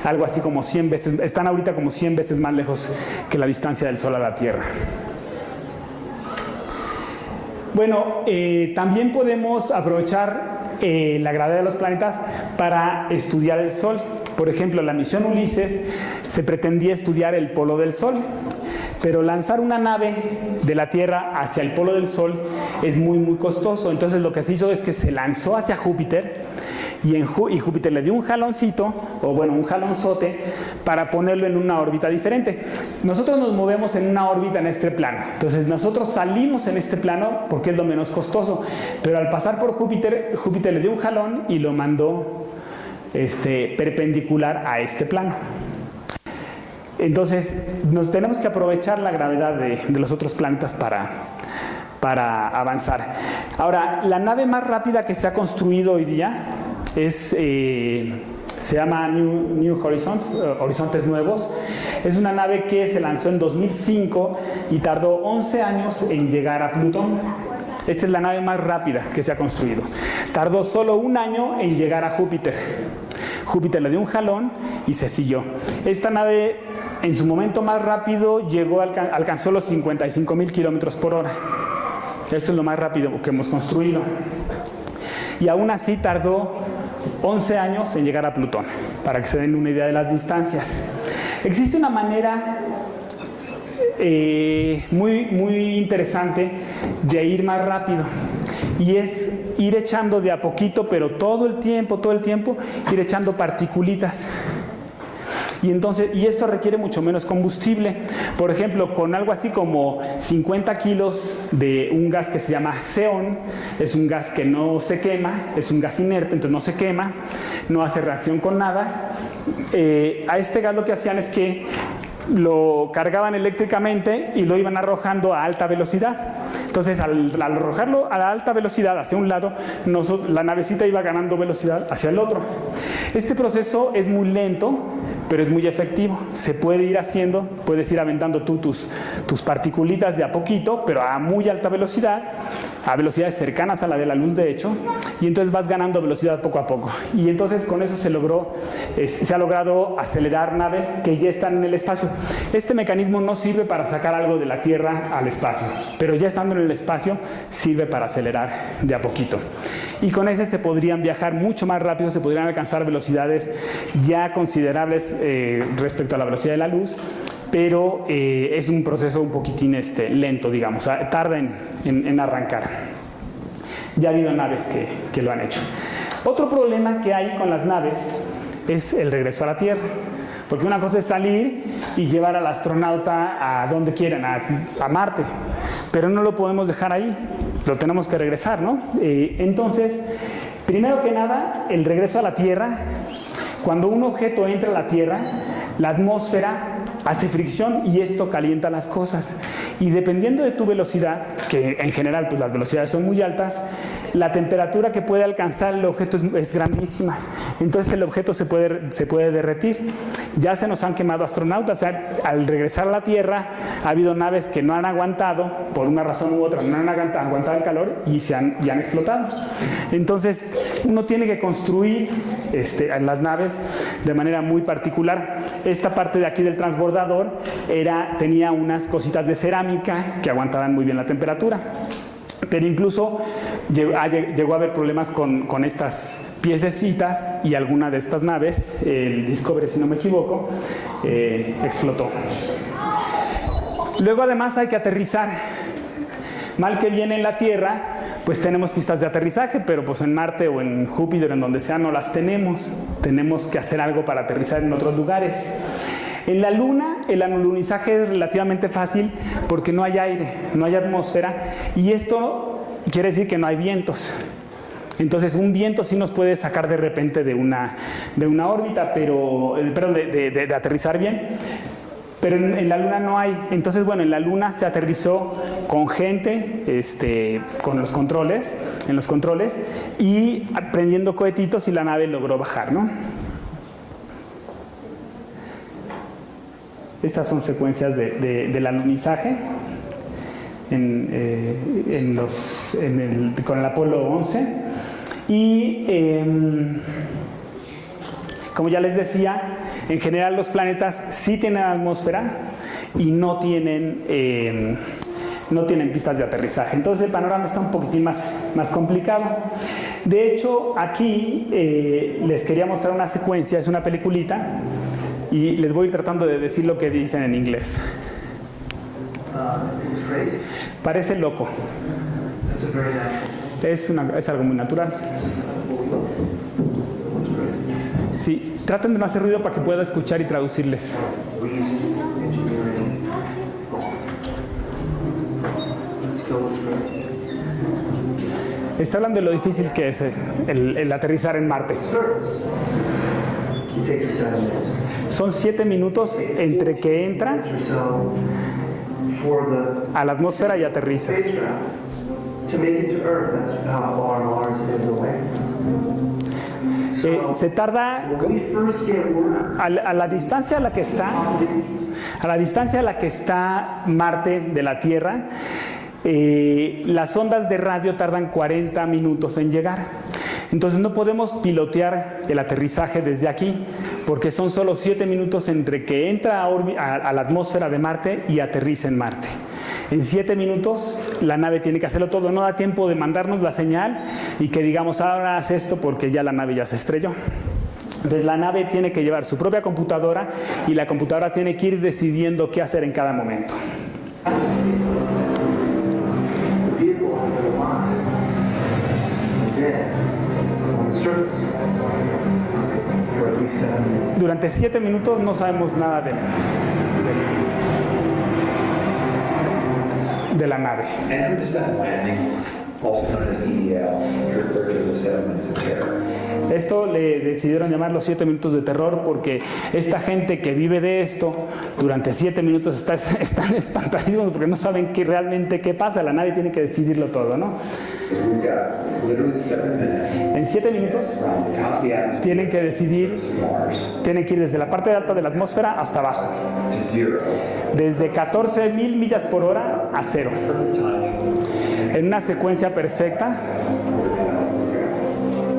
Algo así como 100 veces, están ahorita como 100 veces más lejos que la distancia del Sol a la Tierra. Bueno, también podemos aprovechar la gravedad de los planetas para estudiar el Sol. Por ejemplo, la misión Ulises se pretendía estudiar el polo del Sol, pero lanzar una nave de la Tierra hacia el polo del Sol es muy, muy costoso. Entonces lo que se hizo es que se lanzó hacia Júpiter, y Júpiter le dio un jaloncito, o bueno, un jalonzote, para ponerlo en una órbita diferente. Nosotros nos movemos en una órbita en este plano, entonces nosotros salimos en este plano porque es lo menos costoso, pero al pasar por Júpiter, Júpiter le dio un jalón y lo mandó perpendicular a este plano. Entonces nos tenemos que aprovechar la gravedad de los otros planetas para avanzar. Ahora, la nave más rápida que se ha construido hoy día se llama New Horizons, Horizontes Nuevos. Es una nave que se lanzó en 2005 y tardó 11 años en llegar a Plutón. Esta es la nave más rápida que se ha construido. Tardó solo 1 año en llegar a Júpiter. Júpiter le dio un jalón y se siguió. Esta nave, en su momento más rápido, alcanzó los 55,000 kilómetros por hora. Esto es lo más rápido que hemos construido. Y aún así tardó 11 años en llegar a Plutón, para que se den una idea de las distancias. Existe una manera muy, muy interesante de ir más rápido, y es ir echando de a poquito, pero todo el tiempo, ir echando partículitas. Y esto requiere mucho menos combustible. Por ejemplo, con algo así como 50 kilos de un gas que se llama xeón, es un gas que no se quema, es un gas inerte, entonces no se quema, no hace reacción con nada. A este gas lo que hacían es que lo cargaban eléctricamente y lo iban arrojando a alta velocidad. Entonces, al arrojarlo a alta velocidad hacia un lado, la navecita iba ganando velocidad hacia el otro. Este proceso es muy lento, pero es muy efectivo. Se puede ir haciendo, puedes ir aventando tú tus particulitas de a poquito, pero a muy alta velocidad, a velocidades cercanas a la de la luz, de hecho, y entonces vas ganando velocidad poco a poco. Y entonces con eso se ha logrado acelerar naves que ya están en el espacio. Este mecanismo no sirve para sacar algo de la Tierra al espacio, pero ya estando en el espacio sirve para acelerar de a poquito. y con ese se podrían viajar mucho más rápido, se podrían alcanzar velocidades ya considerables respecto a la velocidad de la luz, pero es un proceso un poquitín lento, digamos, tarda en arrancar. Ya ha habido naves que lo han hecho. Otro problema que hay con las naves es el regreso a la Tierra, porque una cosa es salir y llevar al astronauta a donde quieran, a Marte, pero no lo podemos dejar ahí, lo tenemos que regresar, ¿no? Entonces, primero que nada, el regreso a la Tierra, cuando un objeto entra a la Tierra, la atmósfera hace fricción y esto calienta las cosas. Y dependiendo de tu velocidad, que en general pues las velocidades son muy altas, la temperatura que puede alcanzar el objeto es grandísima. Entonces el objeto se puede derretir. Ya se nos han quemado astronautas. O sea, al regresar a la Tierra ha habido naves que no han aguantado, por una razón u otra, no han aguantado el calor y han explotado. Entonces uno tiene que construir las naves de manera muy particular. Esta parte de aquí del transbordador tenía unas cositas de cerámica que aguantaban muy bien la temperatura. Pero incluso llegó a haber problemas con estas piececitas y alguna de estas naves, el Discovery si no me equivoco, explotó. Luego además hay que aterrizar. Mal que viene en la Tierra, pues tenemos pistas de aterrizaje, pero pues en Marte o en Júpiter, en donde sea, no las tenemos. Tenemos que hacer algo para aterrizar en otros lugares. En la Luna, el alunizaje es relativamente fácil porque no hay aire, no hay atmósfera, y esto quiere decir que no hay vientos. Entonces, un viento sí nos puede sacar de repente de una órbita, de aterrizar bien, pero en la Luna no hay. Entonces, bueno, en la Luna se aterrizó con gente, con los controles, y prendiendo cohetitos y la nave logró bajar, ¿no? Estas son secuencias del alunizaje con el Apolo 11. Y como ya les decía, en general los planetas sí tienen atmósfera y no tienen pistas de aterrizaje. Entonces el panorama está un poquitín más complicado. De hecho, aquí les quería mostrar una secuencia, es una peliculita, y les voy a ir tratando de decir lo que dicen en inglés. Parece loco. Es algo muy natural. Sí, traten de no hacer ruido para que pueda escuchar y traducirles. Está hablando de lo difícil que es el aterrizar en Marte. Son 7 minutos entre que entra a la atmósfera y aterriza. Se tarda a la distancia a la que está Marte de la Tierra. Las ondas de radio tardan 40 minutos en llegar. Entonces no podemos pilotear el aterrizaje desde aquí porque son solo 7 minutos entre que entra a la atmósfera de Marte y aterriza en Marte. En 7 minutos la nave tiene que hacerlo todo, no da tiempo de mandarnos la señal y que digamos ahora haz esto porque ya la nave ya se estrelló. Entonces la nave tiene que llevar su propia computadora y la computadora tiene que ir decidiendo qué hacer en cada momento. Durante 7 minutos no sabemos nada de la nave. Esto le decidieron llamar los 7 minutos de terror porque esta gente que vive de esto durante 7 minutos están espantadísimos porque no saben realmente qué pasa. La nave tiene que decidirlo todo, ¿no? En 7 minutos tienen que decidir, tienen que ir desde la parte alta de la atmósfera hasta abajo, desde 14,000 millas por hora a 0, en una secuencia perfecta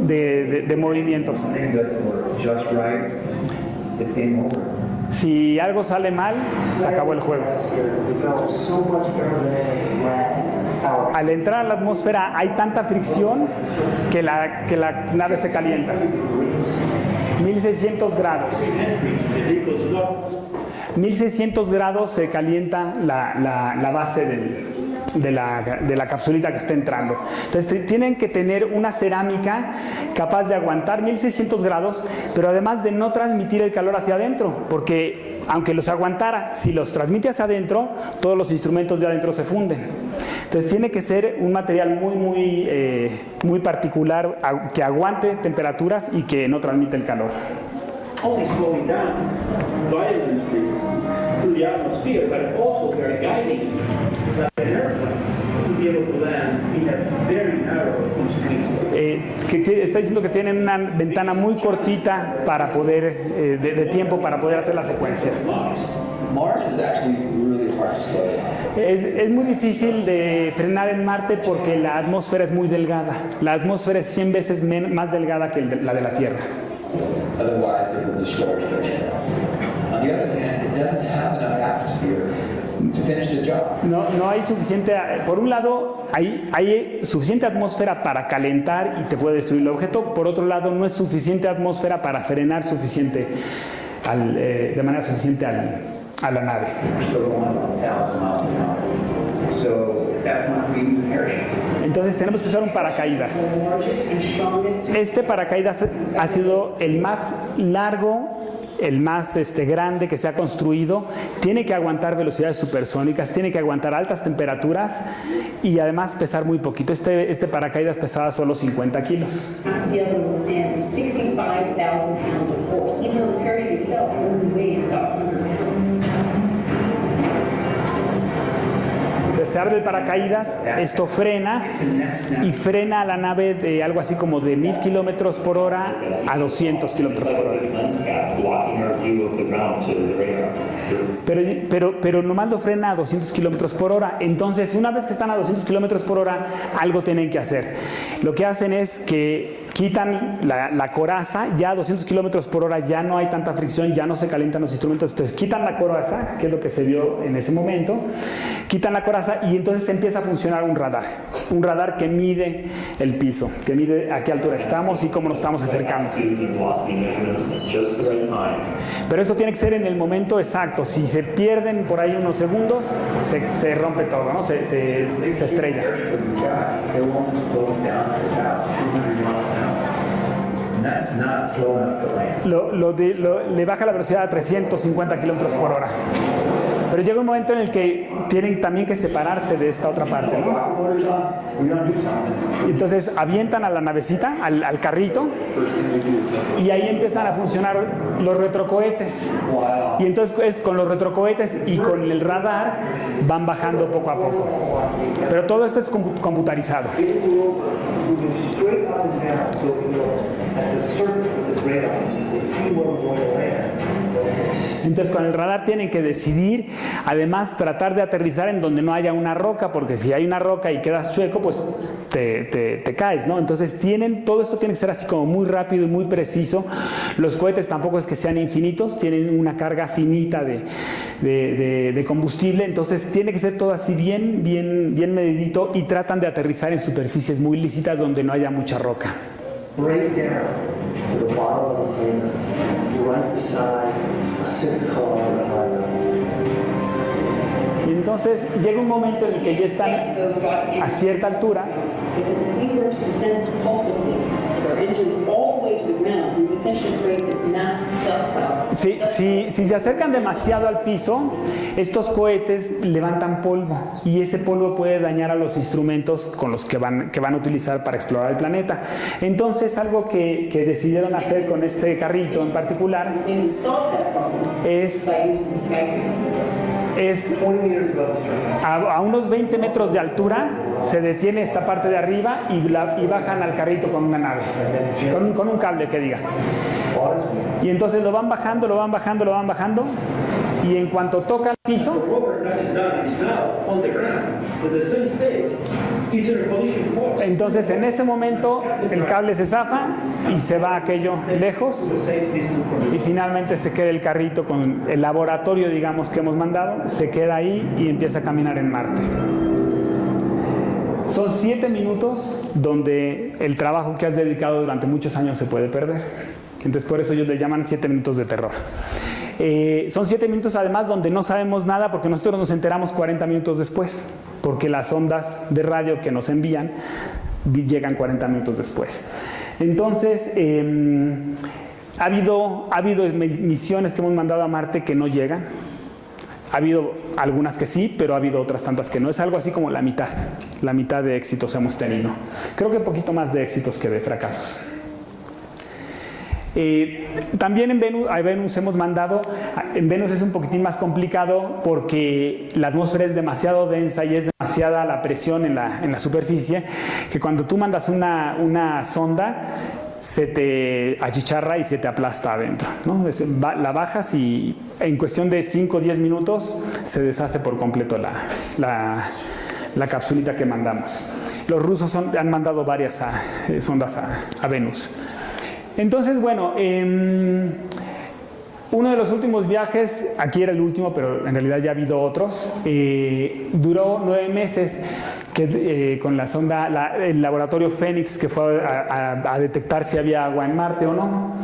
de movimientos. Si algo sale mal, se acabó el juego. al entrar a la atmósfera hay tanta fricción que la nave se calienta. 1600 grados. 1600 grados se calienta la base de la capsulita que está entrando. Entonces tienen que tener una cerámica capaz de aguantar 1600 grados, pero además de no transmitir el calor hacia adentro, porque aunque los aguantara, si los transmite hacia adentro, todos los instrumentos de adentro se funden. Entonces tiene que ser un material muy particular, que aguante temperaturas y que no transmite el calor. Only slowing down violently through the atmosphere, but also they're guiding the airplane to be able to land in a very narrow constraint. Que está diciendo que tienen una ventana muy cortita para poder, de tiempo para poder hacer la secuencia. Mars is actually really hard to slow down. Es muy difícil de frenar en Marte porque la atmósfera es muy delgada. La atmósfera es 100 veces más delgada que la de la Tierra. Otherwise, it will destroy fiction. On the other hand, it doesn't have enough atmosphere to finish the job. No hay suficiente, por un lado, hay suficiente atmósfera para calentar y te puede destruir el objeto. Por otro lado, no es suficiente atmósfera para frenar de manera suficiente a la nave. We're still going about 1,000 miles an hour. So at that point, we use a parachute. Entonces tenemos que usar un paracaídas. Este paracaídas ha sido el más largo, el más grande que se ha construido. Tiene que aguantar velocidades supersónicas, tiene que aguantar altas temperaturas y además pesar muy poquito. Este paracaídas pesaba solo 50 kilos. Has to be able to withstand 65,000 pounds of force, even though the parachute itself only weighs about 100 pounds. Se abre el paracaídas, esto frena y frena a la nave de algo así como de 1000 kilómetros por hora a 200 kilómetros por hora. Pero nomás lo frena a 200 kilómetros por hora. Entonces, una vez que están a 200 kilómetros por hora, algo tienen que hacer. Lo que hacen es que quitan la coraza, ya a 200 kilómetros por hora ya no hay tanta fricción, ya no se calientan los instrumentos. Entonces, quitan la coraza, que es lo que se vio en ese momento, quitan la coraza y entonces empieza a funcionar un radar que mide el piso, que mide a qué altura estamos y cómo nos estamos acercando. Pero esto tiene que ser en el momento exacto. Si se pierden por ahí unos segundos, se rompe todo, ¿no? Se estrella. It won't slow us down for about 200 miles an hour. And that's not slow enough to land. Le baja la velocidad a 350 kilómetros por hora. Pero llega un momento en el que tienen también que separarse de esta otra parte, ¿no? Entonces avientan a la navecita, al carrito, y ahí empiezan a funcionar los retrocohetes. Y entonces con los retrocohetes y con el radar van bajando poco a poco. Pero todo esto es computarizado. Entonces con el radar tienen que decidir, además tratar de aterrizar en donde no haya una roca, porque si hay una roca y quedas chueco, pues te caes, ¿no? Entonces todo esto tiene que ser así como muy rápido y muy preciso. Los cohetes tampoco es que sean infinitos, tienen una carga finita de combustible, entonces tiene que ser todo así bien medidito y tratan de aterrizar en superficies muy lícitas donde no haya mucha roca. Right down to the bottom of the hangar, right beside a 6-kilometer highway. Y entonces llega un momento en el que ya están a cierta altura. If we were to descend compulsively with our engines all the way to the ground, we would essentially create this massive dust cloud. Si se acercan demasiado al piso, estos cohetes levantan polvo y ese polvo puede dañar a los instrumentos con los que van a utilizar para explorar el planeta. Entonces, algo que decidieron hacer con este carrito en particular And we solve that problem es by using the Skype. 20 meters above the surface. a unos 20 metros de altura se detiene esta parte de arriba y bajan al carrito con una nave, con un cable que diga. Y entonces lo van bajando y en cuanto toca el piso, entonces en ese momento el cable se zafa y se va aquello lejos y finalmente se queda el carrito con el laboratorio, digamos, que hemos mandado, se queda ahí y empieza a caminar en Marte. Son 7 minutos donde el trabajo que has dedicado durante muchos años se puede perder. Entonces por eso ellos le llaman 7 minutos de terror. Son 7 minutos además donde no sabemos nada porque nosotros nos enteramos 40 minutos después, porque las ondas de radio que nos envían llegan 40 minutos después. Entonces, ha habido misiones que hemos mandado a Marte que no llegan. Ha habido algunas que sí, pero ha habido otras tantas que no. Es algo así como la mitad de éxitos hemos tenido. Creo que un poquito más de éxitos que de fracasos. También a Venus hemos mandado. En Venus es un poquitín más complicado porque la atmósfera es demasiado densa y es demasiada la presión en la superficie, que cuando tú mandas una sonda se te achicharra y se te aplasta adentro, ¿no? La bajas y en cuestión de 5 o 10 minutos se deshace por completo la capsulita que mandamos. Los rusos han mandado varias sondas a Venus. Entonces, bueno, uno de los últimos viajes, aquí era el último, pero en realidad ya ha habido otros, duró 9 meses con la sonda, el laboratorio Fénix, que fue a detectar si había agua en Marte o no.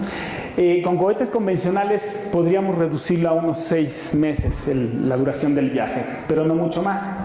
Con cohetes convencionales podríamos reducirlo a unos 6 meses la duración del viaje, pero no mucho más.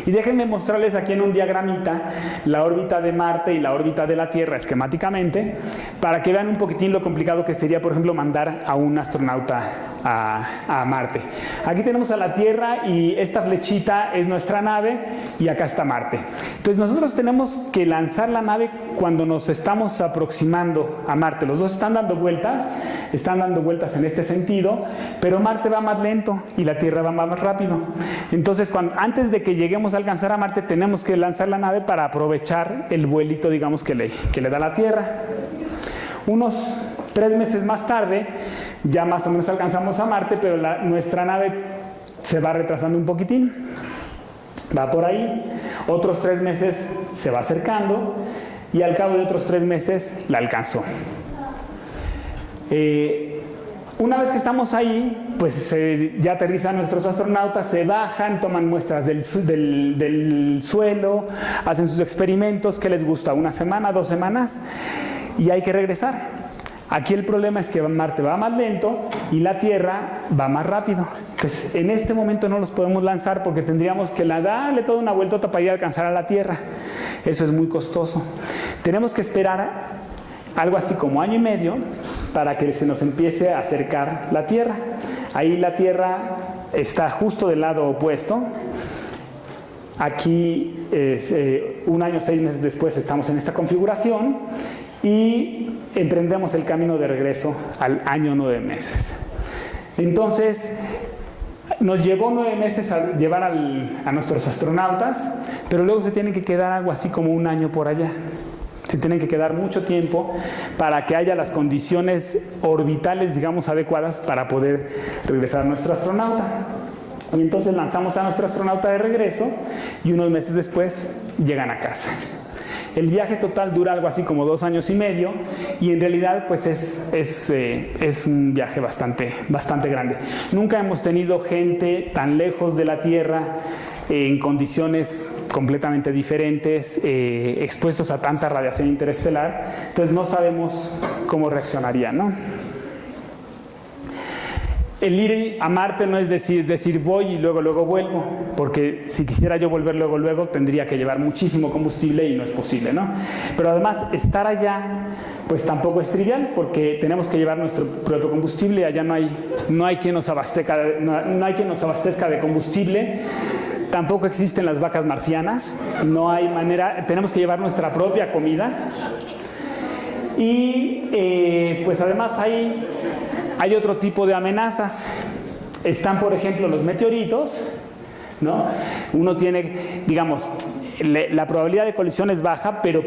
Y déjenme mostrarles aquí en un diagramita la órbita de Marte y la órbita de la Tierra esquemáticamente, para que vean un poquitín lo complicado que sería, por ejemplo, mandar a un astronauta a Marte. Aquí tenemos a la Tierra y esta flechita es nuestra nave y acá está Marte. Entonces nosotros tenemos que lanzar la nave cuando nos estamos aproximando a Marte. Los dos están dando vueltas en este sentido, pero Marte va más lento y la Tierra va más rápido. Entonces antes de que lleguemos a alcanzar a Marte tenemos que lanzar la nave para aprovechar el vuelito, digamos, que le da la Tierra. Unos 3 meses más tarde ya más o menos alcanzamos a Marte, pero nuestra nave se va retrasando un poquitín, va por ahí, otros 3 meses se va acercando y al cabo de otros 3 meses la alcanzó. Una vez que estamos ahí, pues ya aterrizan nuestros astronautas, se bajan, toman muestras del suelo, hacen sus experimentos. ¿Qué les gusta? ¿1 semana, 2 semanas? Y hay que regresar. Aquí el problema es que Marte va más lento y la Tierra va más rápido. Entonces, en este momento no los podemos lanzar porque tendríamos que darle toda una vueltota para ir a alcanzar a la Tierra. Eso es muy costoso. Tenemos que esperar algo así como 1 año y medio para que se nos empiece a acercar la Tierra. Ahí la Tierra está justo del lado opuesto. Aquí, 1 año, 6 meses después, estamos en esta configuración y emprendemos el camino de regreso al año 9 meses. Entonces, nos llevó 9 meses a llevar a nuestros astronautas, pero luego se tienen que quedar algo así como 1 año por allá. Se tienen que quedar mucho tiempo para que haya las condiciones orbitales, digamos, adecuadas para poder regresar a nuestro astronauta. Y entonces lanzamos a nuestro astronauta de regreso y unos meses después llegan a casa. El viaje total dura algo así como 2 años y medio y en realidad pues es un viaje bastante grande. Nunca hemos tenido gente tan lejos de la Tierra en condiciones completamente diferentes, expuestos a tanta radiación interestelar. Entonces no sabemos cómo reaccionaría, ¿no? El ir a Marte no es decir voy y luego vuelvo, porque si quisiera yo volver luego tendría que llevar muchísimo combustible y no es posible, ¿no? Pero además estar allá pues tampoco es trivial, porque tenemos que llevar nuestro propio combustible. Allá no hay quien nos abastezca de combustible. Tampoco existen las vacas marcianas, no hay manera, tenemos que llevar nuestra propia comida. Y pues además hay otro tipo de amenazas. Están, por ejemplo, los meteoritos, ¿no? Uno tiene, digamos, la probabilidad de colisión es baja, pero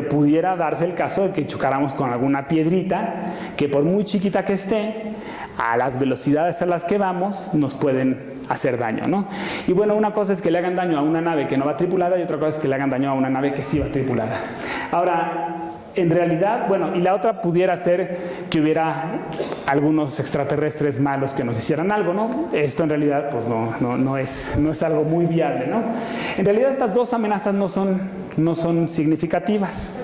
pudiera darse el caso de que chocáramos con alguna piedrita que, por muy chiquita que esté, a las velocidades a las que vamos, nos pueden hacer daño, ¿no? Y bueno, una cosa es que le hagan daño a una nave que no va tripulada y otra cosa es que le hagan daño a una nave que sí va tripulada. Ahora, en realidad, bueno, y la otra pudiera ser que hubiera algunos extraterrestres malos que nos hicieran algo, ¿no? Esto en realidad pues no es algo muy viable, ¿no? En realidad estas dos amenazas no son significativas.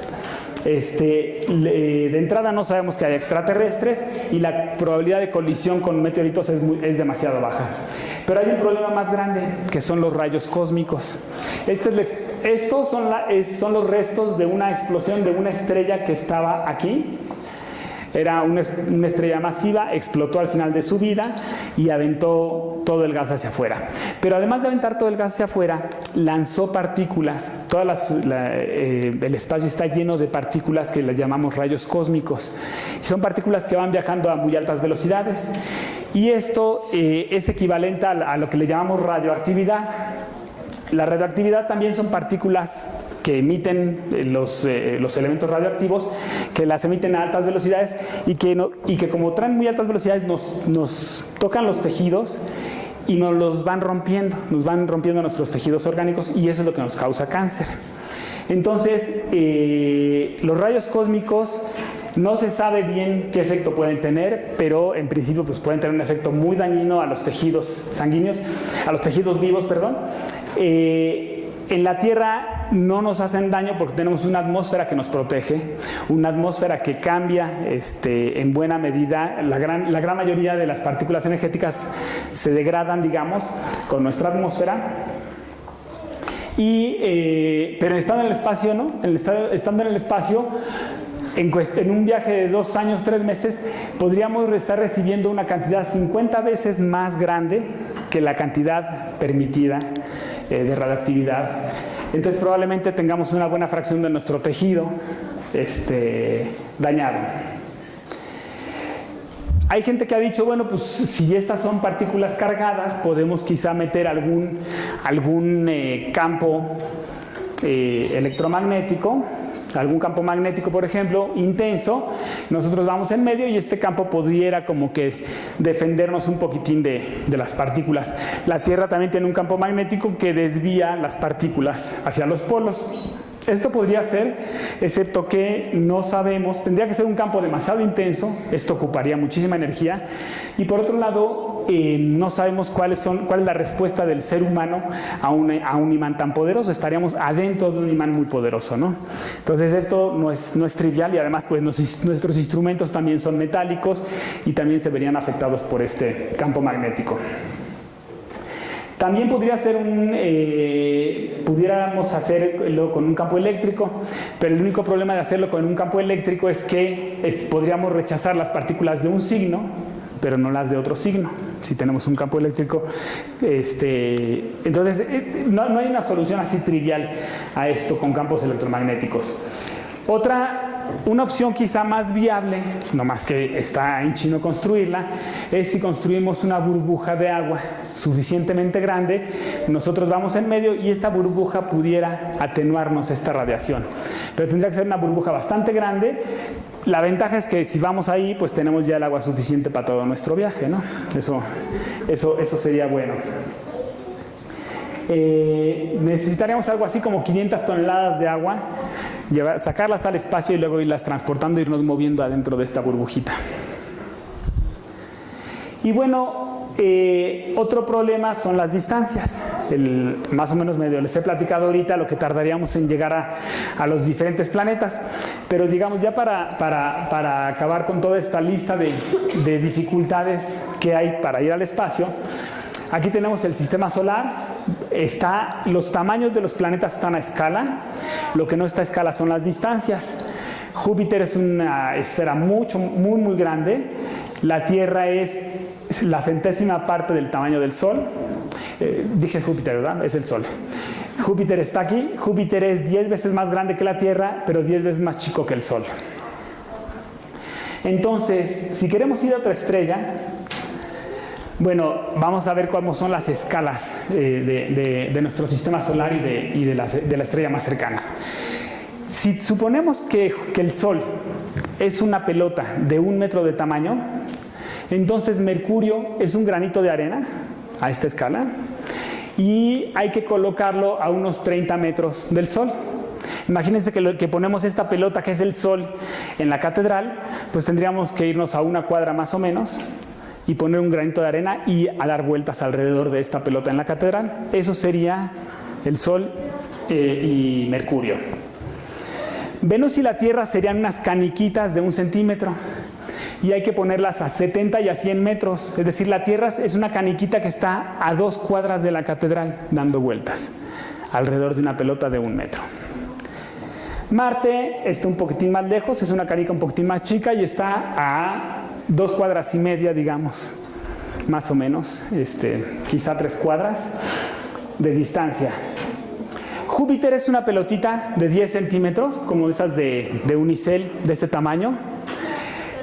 De entrada no sabemos que haya extraterrestres y la probabilidad de colisión con meteoritos es demasiado baja. Pero hay un problema más grande, que son los rayos cósmicos. Estos son los restos de una explosión de una estrella que estaba aquí. Era una estrella masiva, explotó al final de su vida y aventó todo el gas hacia afuera. Pero además de aventar todo el gas hacia afuera, lanzó partículas. El espacio está lleno de partículas que las llamamos rayos cósmicos. Son partículas que van viajando a muy altas velocidades. Y esto es equivalente a lo que le llamamos radioactividad. La radioactividad también son partículas que emiten los elementos radioactivos, que las emiten a altas velocidades y que como traen muy altas velocidades nos tocan los tejidos y nos los van rompiendo nuestros tejidos orgánicos, y eso es lo que nos causa cáncer. Entonces, los rayos cósmicos no se sabe bien qué efecto pueden tener, pero en principio pues pueden tener un efecto muy dañino a los tejidos sanguíneos, a los tejidos vivos, perdón. En la Tierra no nos hacen daño porque tenemos una atmósfera que nos protege, una atmósfera que cambia en buena medida. La gran mayoría de las partículas energéticas se degradan, digamos, con nuestra atmósfera. Pero estando en el espacio, ¿no? Estando en el espacio, en un viaje de 2 años, 3 meses, podríamos estar recibiendo una cantidad 50 veces más grande que la cantidad permitida de radioactividad. Entonces probablemente tengamos una buena fracción de nuestro tejido dañado. Hay gente que ha dicho, bueno, pues si estas son partículas cargadas, podemos quizá meter algún campo electromagnético, algún campo magnético, por ejemplo, intenso. Nosotros vamos en medio y este campo pudiera como que defendernos un poquitín de las partículas. La Tierra también tiene un campo magnético que desvía las partículas hacia los polos. Esto podría ser, excepto que no sabemos, tendría que ser un campo demasiado intenso, esto ocuparía muchísima energía, y por otro lado, no sabemos cuál es la respuesta del ser humano a un imán tan poderoso. Estaríamos adentro de un imán muy poderoso, ¿no? Entonces esto no es trivial, y además pues nuestros instrumentos también son metálicos y también se verían afectados por este campo magnético. También pudiéramos hacerlo con un campo eléctrico, pero el único problema de hacerlo con un campo eléctrico es que podríamos rechazar las partículas de un signo, pero no las de otro signo. Si tenemos un campo eléctrico, entonces no hay una solución así trivial a esto con campos electromagnéticos. Una opción quizá más viable, no más que está en chino construirla, es si construimos una burbuja de agua suficientemente grande, nosotros vamos en medio y esta burbuja pudiera atenuarnos esta radiación. Pero tendría que ser una burbuja bastante grande. La ventaja es que si vamos ahí, pues tenemos ya el agua suficiente para todo nuestro viaje, ¿no? Eso sería bueno. Necesitaríamos algo así como 500 toneladas de agua, sacarlas al espacio y luego irlas transportando, irnos moviendo adentro de esta burbujita. Y bueno, otro problema son las distancias. Más o menos medio les he platicado ahorita lo que tardaríamos en llegar a los diferentes planetas, pero digamos ya para acabar con toda esta lista de dificultades que hay para ir al espacio, aquí tenemos el sistema solar. Los tamaños de los planetas están a escala. Lo que no está a escala son las distancias. Júpiter es una esfera muy muy grande. La Tierra es la 100ª parte del tamaño del Sol. Dije Júpiter, ¿verdad? Es el Sol. Júpiter está aquí. Júpiter es 10 veces más grande que la Tierra, pero 10 veces más chico que el Sol. Entonces, si queremos ir a otra estrella, bueno, vamos a ver cómo son las escalas de nuestro sistema solar y de la estrella más cercana. Si suponemos que el Sol es una pelota de 1 metro de tamaño, entonces Mercurio es un granito de arena a esta escala y hay que colocarlo a unos 30 metros del Sol. Imagínense que ponemos esta pelota que es el Sol en la catedral, pues tendríamos que irnos a una cuadra más o menos y poner un granito de arena y a dar vueltas alrededor de esta pelota en la catedral. Eso sería el Sol y Mercurio. Venus y la Tierra serían unas caniquitas de 1 centímetro y hay que ponerlas a 70 y a 100 metros. Es decir, la Tierra es una caniquita que está a 2 cuadras de la catedral dando vueltas alrededor de una pelota de 1 metro. Marte está un poquitín más lejos, es una canica un poquitín más chica y está a 2 cuadras y media, digamos, más o menos, quizá 3 cuadras de distancia. Júpiter es una pelotita de 10 centímetros, como esas de unicel de este tamaño,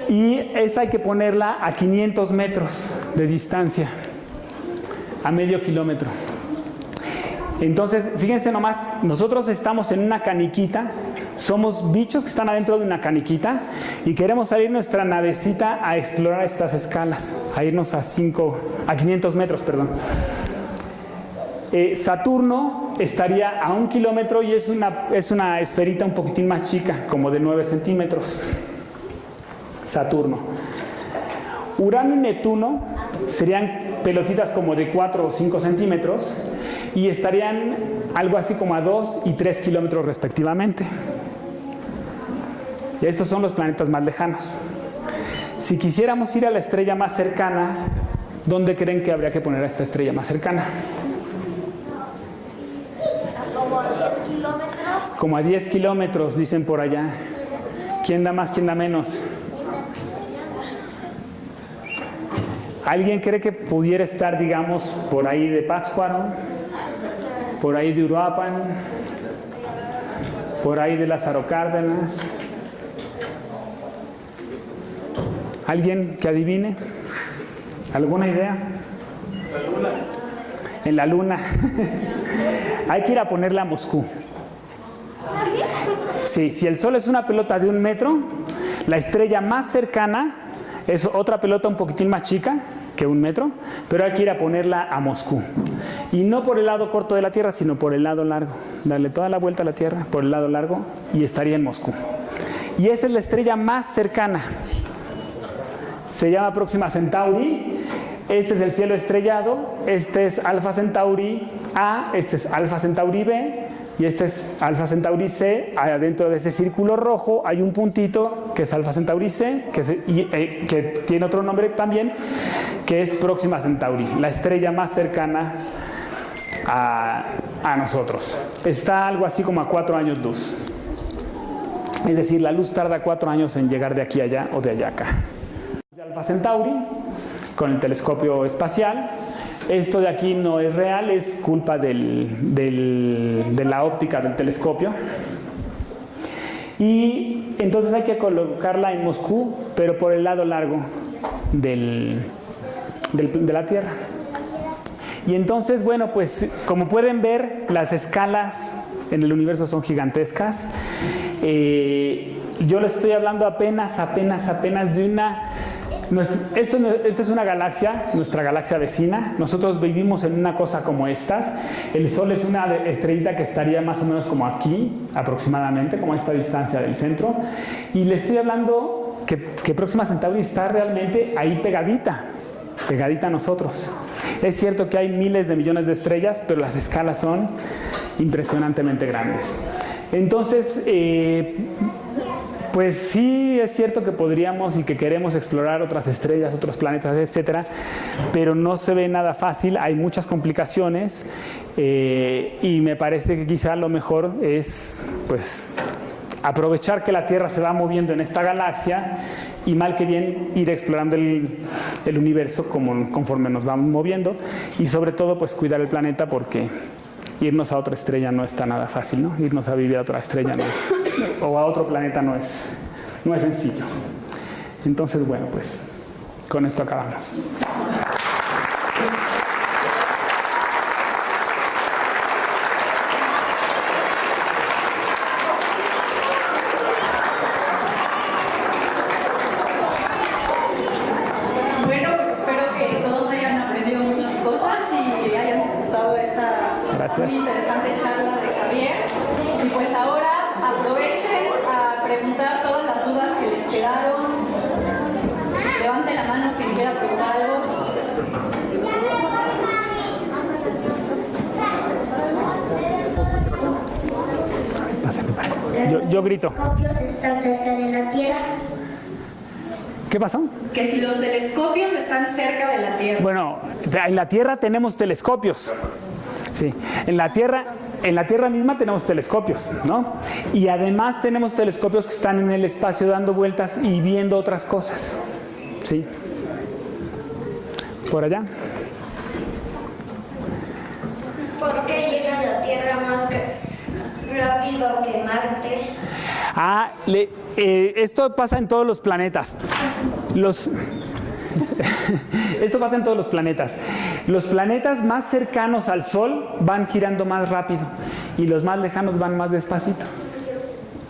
y esa hay que ponerla a 500 metros de distancia, a medio kilómetro. Entonces, fíjense nomás, nosotros estamos en una caniquita, somos bichos que están adentro de una caniquita y queremos salir nuestra navecita a explorar estas escalas, a irnos a 500 metros, perdón. Saturno estaría a 1 kilómetro y es una esferita un poquitín más chica, como de 9 centímetros. Saturno. Urano y Neptuno serían pelotitas como de 4 o 5 centímetros y estarían algo así como a 2 y 3 kilómetros respectivamente. Y esos son los planetas más lejanos. Si quisiéramos ir a la estrella más cercana, ¿dónde creen que habría que poner a esta estrella más cercana? Como a 10 kilómetros. Como a 10 kilómetros, dicen por allá. ¿Quién da más, quién da menos? ¿Alguien cree que pudiera estar, digamos, por ahí de Pátzcuaro? ¿Por ahí de Uruapan? ¿Por ahí de Lázaro Cárdenas? ¿Alguien que adivine? ¿Alguna idea? La Luna. En la Luna. Hay que ir a ponerla a Moscú. Sí, si el Sol es una pelota de 1 metro, la estrella más cercana es otra pelota un poquitín más chica que 1 metro, pero hay que ir a ponerla a Moscú. Y no por el lado corto de la Tierra, sino por el lado largo. Darle toda la vuelta a la Tierra por el lado largo y estaría en Moscú. Y esa es la estrella más cercana. Se llama Próxima Centauri. Este es el cielo estrellado. Este es Alfa Centauri A. Este es Alfa Centauri B. Y este es Alfa Centauri C. Adentro de ese círculo rojo hay un puntito que es Alfa Centauri C, que tiene otro nombre también, que es Próxima Centauri, la estrella más cercana a nosotros. Está algo así como a 4 años luz. Es decir, la luz tarda 4 años en llegar de aquí a allá o de allá a acá. Alfa Centauri, con el telescopio espacial. Esto de aquí no es real, es culpa de la óptica del telescopio. Y entonces hay que colocarla en Moscú, pero por el lado largo de la Tierra. Y entonces, bueno, pues como pueden ver, las escalas en el universo son gigantescas. Yo les estoy hablando apenas de una... Esta es una galaxia, nuestra galaxia vecina. Nosotros vivimos en una cosa como estas. El Sol es una estrellita que estaría más o menos como aquí, aproximadamente, como a esta distancia del centro. Y le estoy hablando que Próxima Centauri está realmente ahí pegadita a nosotros. Es cierto que hay miles de millones de estrellas, pero las escalas son impresionantemente grandes. Entonces, pues sí es cierto que podríamos y que queremos explorar otras estrellas, otros planetas, etcétera, pero no se ve nada fácil, hay muchas complicaciones y me parece que quizá lo mejor es pues aprovechar que la Tierra se va moviendo en esta galaxia y mal que bien ir explorando el universo conforme nos vamos moviendo y sobre todo pues cuidar el planeta porque irnos a otra estrella no está nada fácil, ¿no? Irnos a vivir a otra estrella o a otro planeta no es sencillo. Entonces, bueno, pues con esto acabamos. Bueno, pues espero que todos hayan aprendido muchas cosas y hayan disfrutado esta muy interesante charla de Javier. Y pues ahora Pásale, para. Yo grito. ¿Los telescopios están cerca de la Tierra? ¿Qué pasó? Que si los telescopios están cerca de la Tierra. Bueno, en la Tierra tenemos telescopios. Sí, en la Tierra misma tenemos telescopios, ¿no? Y además tenemos telescopios que están en el espacio dando vueltas y viendo otras cosas. Sí. Por allá. ¿Por qué llega a la Tierra más rápido que Marte? Esto pasa en todos los planetas. Esto pasa en todos los planetas. Los planetas más cercanos al Sol van girando más rápido y los más lejanos van más despacito.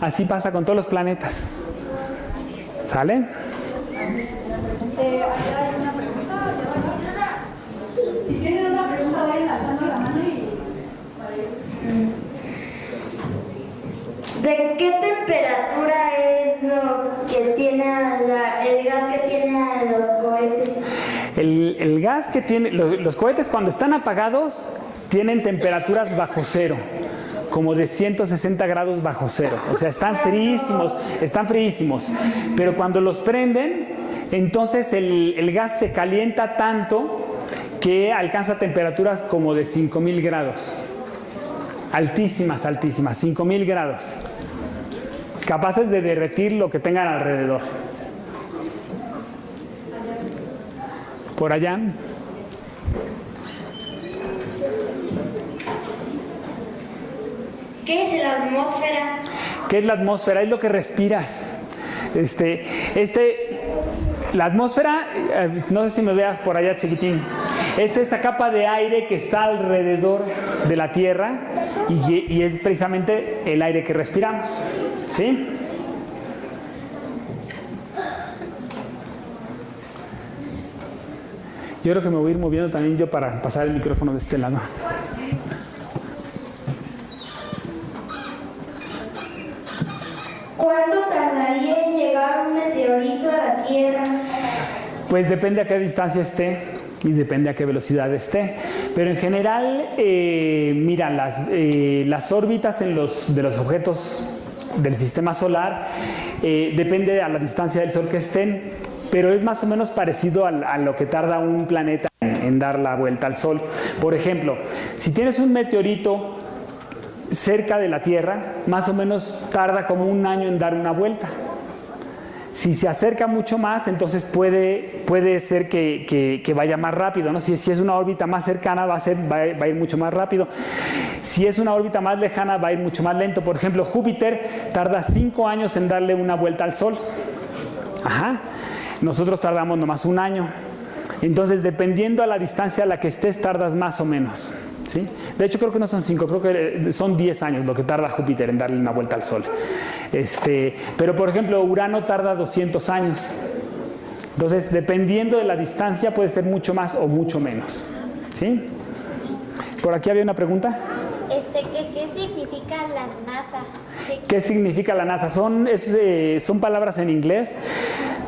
Así pasa con todos los planetas. ¿Sale? Si tienen una pregunta, vayan alzando la mano y... ¿De qué temperatura es lo que tiene el gas que tienen los cohetes? El gas que tiene, los cohetes cuando están apagados tienen temperaturas bajo cero, como de 160 grados bajo cero. O sea, están fríísimos. Pero cuando los prenden, entonces el gas se calienta tanto que alcanza temperaturas como de 5000 grados. Altísimas, 5000 grados. Capaces de derretir lo que tengan alrededor. Por allá. ¿Qué es la atmósfera? ¿Qué es la atmósfera? Es lo que respiras. La atmósfera, no sé si me veas por allá chiquitín, es esa capa de aire que está alrededor de la Tierra y es precisamente el aire que respiramos. ¿Sí? Yo creo que me voy a ir moviendo también yo para pasar el micrófono de este lado. ¿Cuánto tardaría en llegar un meteorito a la Tierra? Pues depende a qué distancia esté y depende a qué velocidad esté. Pero en general, mira, las órbitas de los objetos del sistema solar depende a la distancia del Sol que estén, pero es más o menos parecido a lo que tarda un planeta en dar la vuelta al Sol. Por ejemplo, si tienes un meteorito cerca de la Tierra, más o menos tarda como 1 año en dar una vuelta. Si se acerca mucho más, entonces puede ser que vaya más rápido, ¿no? Si es una órbita más cercana, va a ir mucho más rápido. Si es una órbita más lejana, va a ir mucho más lento. Por ejemplo, Júpiter tarda 5 años en darle una vuelta al Sol. Ajá. Nosotros tardamos nomás 1 año. Entonces, dependiendo a la distancia a la que estés, tardas más o menos. ¿Sí? De hecho, creo que no son 5, creo que son 10 años lo que tarda Júpiter en darle una vuelta al Sol. Pero, por ejemplo, Urano tarda 200 años. Entonces, dependiendo de la distancia, puede ser mucho más o mucho menos. ¿Sí? Por aquí había una pregunta. ¿Qué significa la NASA? ¿Qué significa la NASA? Son palabras en inglés.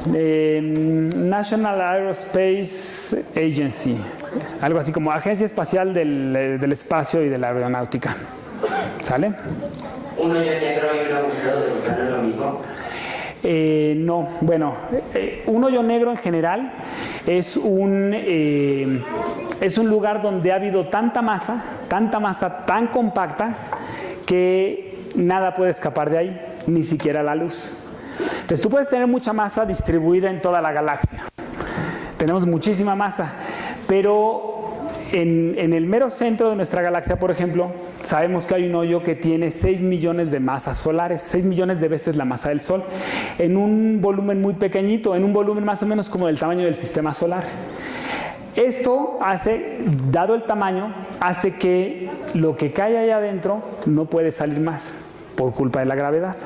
National Aerospace Agency. Algo así como Agencia Espacial del Espacio y de la Aeronáutica. ¿Sale? ¿Un hoyo negro y un agujero de gusano es lo mismo? No, bueno, un hoyo negro en general es un lugar donde ha habido tanta masa tan compacta que nada puede escapar de ahí, ni siquiera la luz. Entonces tú puedes tener mucha masa distribuida en toda la galaxia. Tenemos muchísima masa, pero en el mero centro de nuestra galaxia, por ejemplo, sabemos que hay un hoyo que tiene 6 millones de masas solares, 6 millones de veces la masa del Sol, en un volumen muy pequeñito, en un volumen más o menos como del tamaño del sistema solar. Esto dado el tamaño, hace que lo que cae allá adentro no puede salir más por culpa de la gravedad.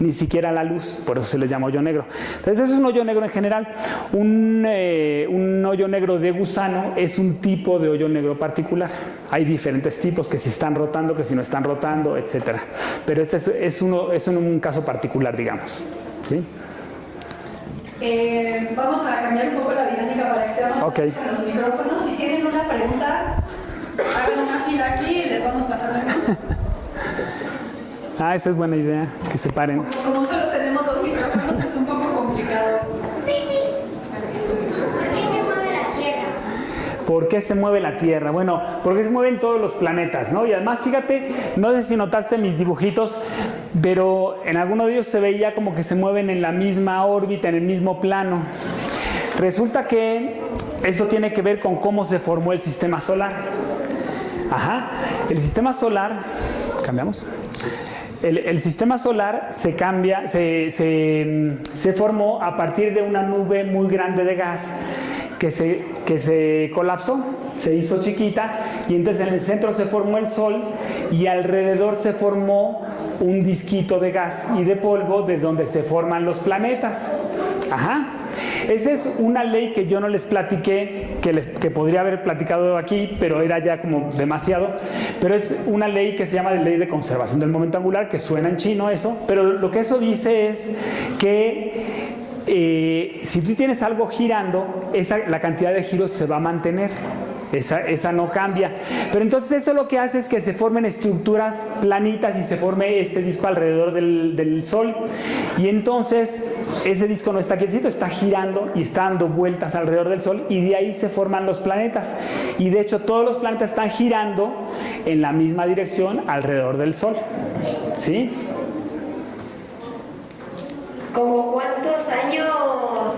Ni siquiera la luz, por eso se les llama hoyo negro. Entonces, eso es un hoyo negro en general. Un hoyo negro de gusano es un tipo de hoyo negro particular. Hay diferentes tipos, que si están rotando, que si no están rotando, etc. Pero este es un caso particular, digamos. ¿Sí? Vamos a cambiar un poco la dinámica para que seamos con los micrófonos. Si tienen una pregunta, hagan una fila aquí y les vamos pasando. Ah, esa es buena idea, que se paren. Como solo tenemos 2 micrófonos, es un poco complicado. ¿Por qué se mueve la Tierra? Bueno, porque se mueven todos los planetas, ¿no? Y además, fíjate, no sé si notaste mis dibujitos, pero en alguno de ellos se veía como que se mueven en la misma órbita, en el mismo plano. Resulta que esto tiene que ver con cómo se formó el sistema solar. Ajá, el sistema solar, cambiamos. El sistema solar se formó a partir de una nube muy grande de gas que se colapsó, se hizo chiquita, y entonces en el centro se formó el Sol y alrededor se formó un disquito de gas y de polvo de donde se forman los planetas. Ajá. Esa es una ley que yo no les platiqué, que podría haber platicado aquí, pero era ya como demasiado. Pero es una ley que se llama ley de conservación del momento angular, que suena en chino eso, pero lo que eso dice es que si tú tienes algo girando, la cantidad de giros se va a mantener. Esa no cambia. Pero entonces eso lo que hace es que se formen estructuras planitas y se forme este disco alrededor del Sol. Y entonces ese disco no está quietecito, está girando y está dando vueltas alrededor del Sol, y de ahí se forman los planetas. Y de hecho todos los planetas están girando en la misma dirección alrededor del Sol. ¿Sí? ¿Cómo cuántos años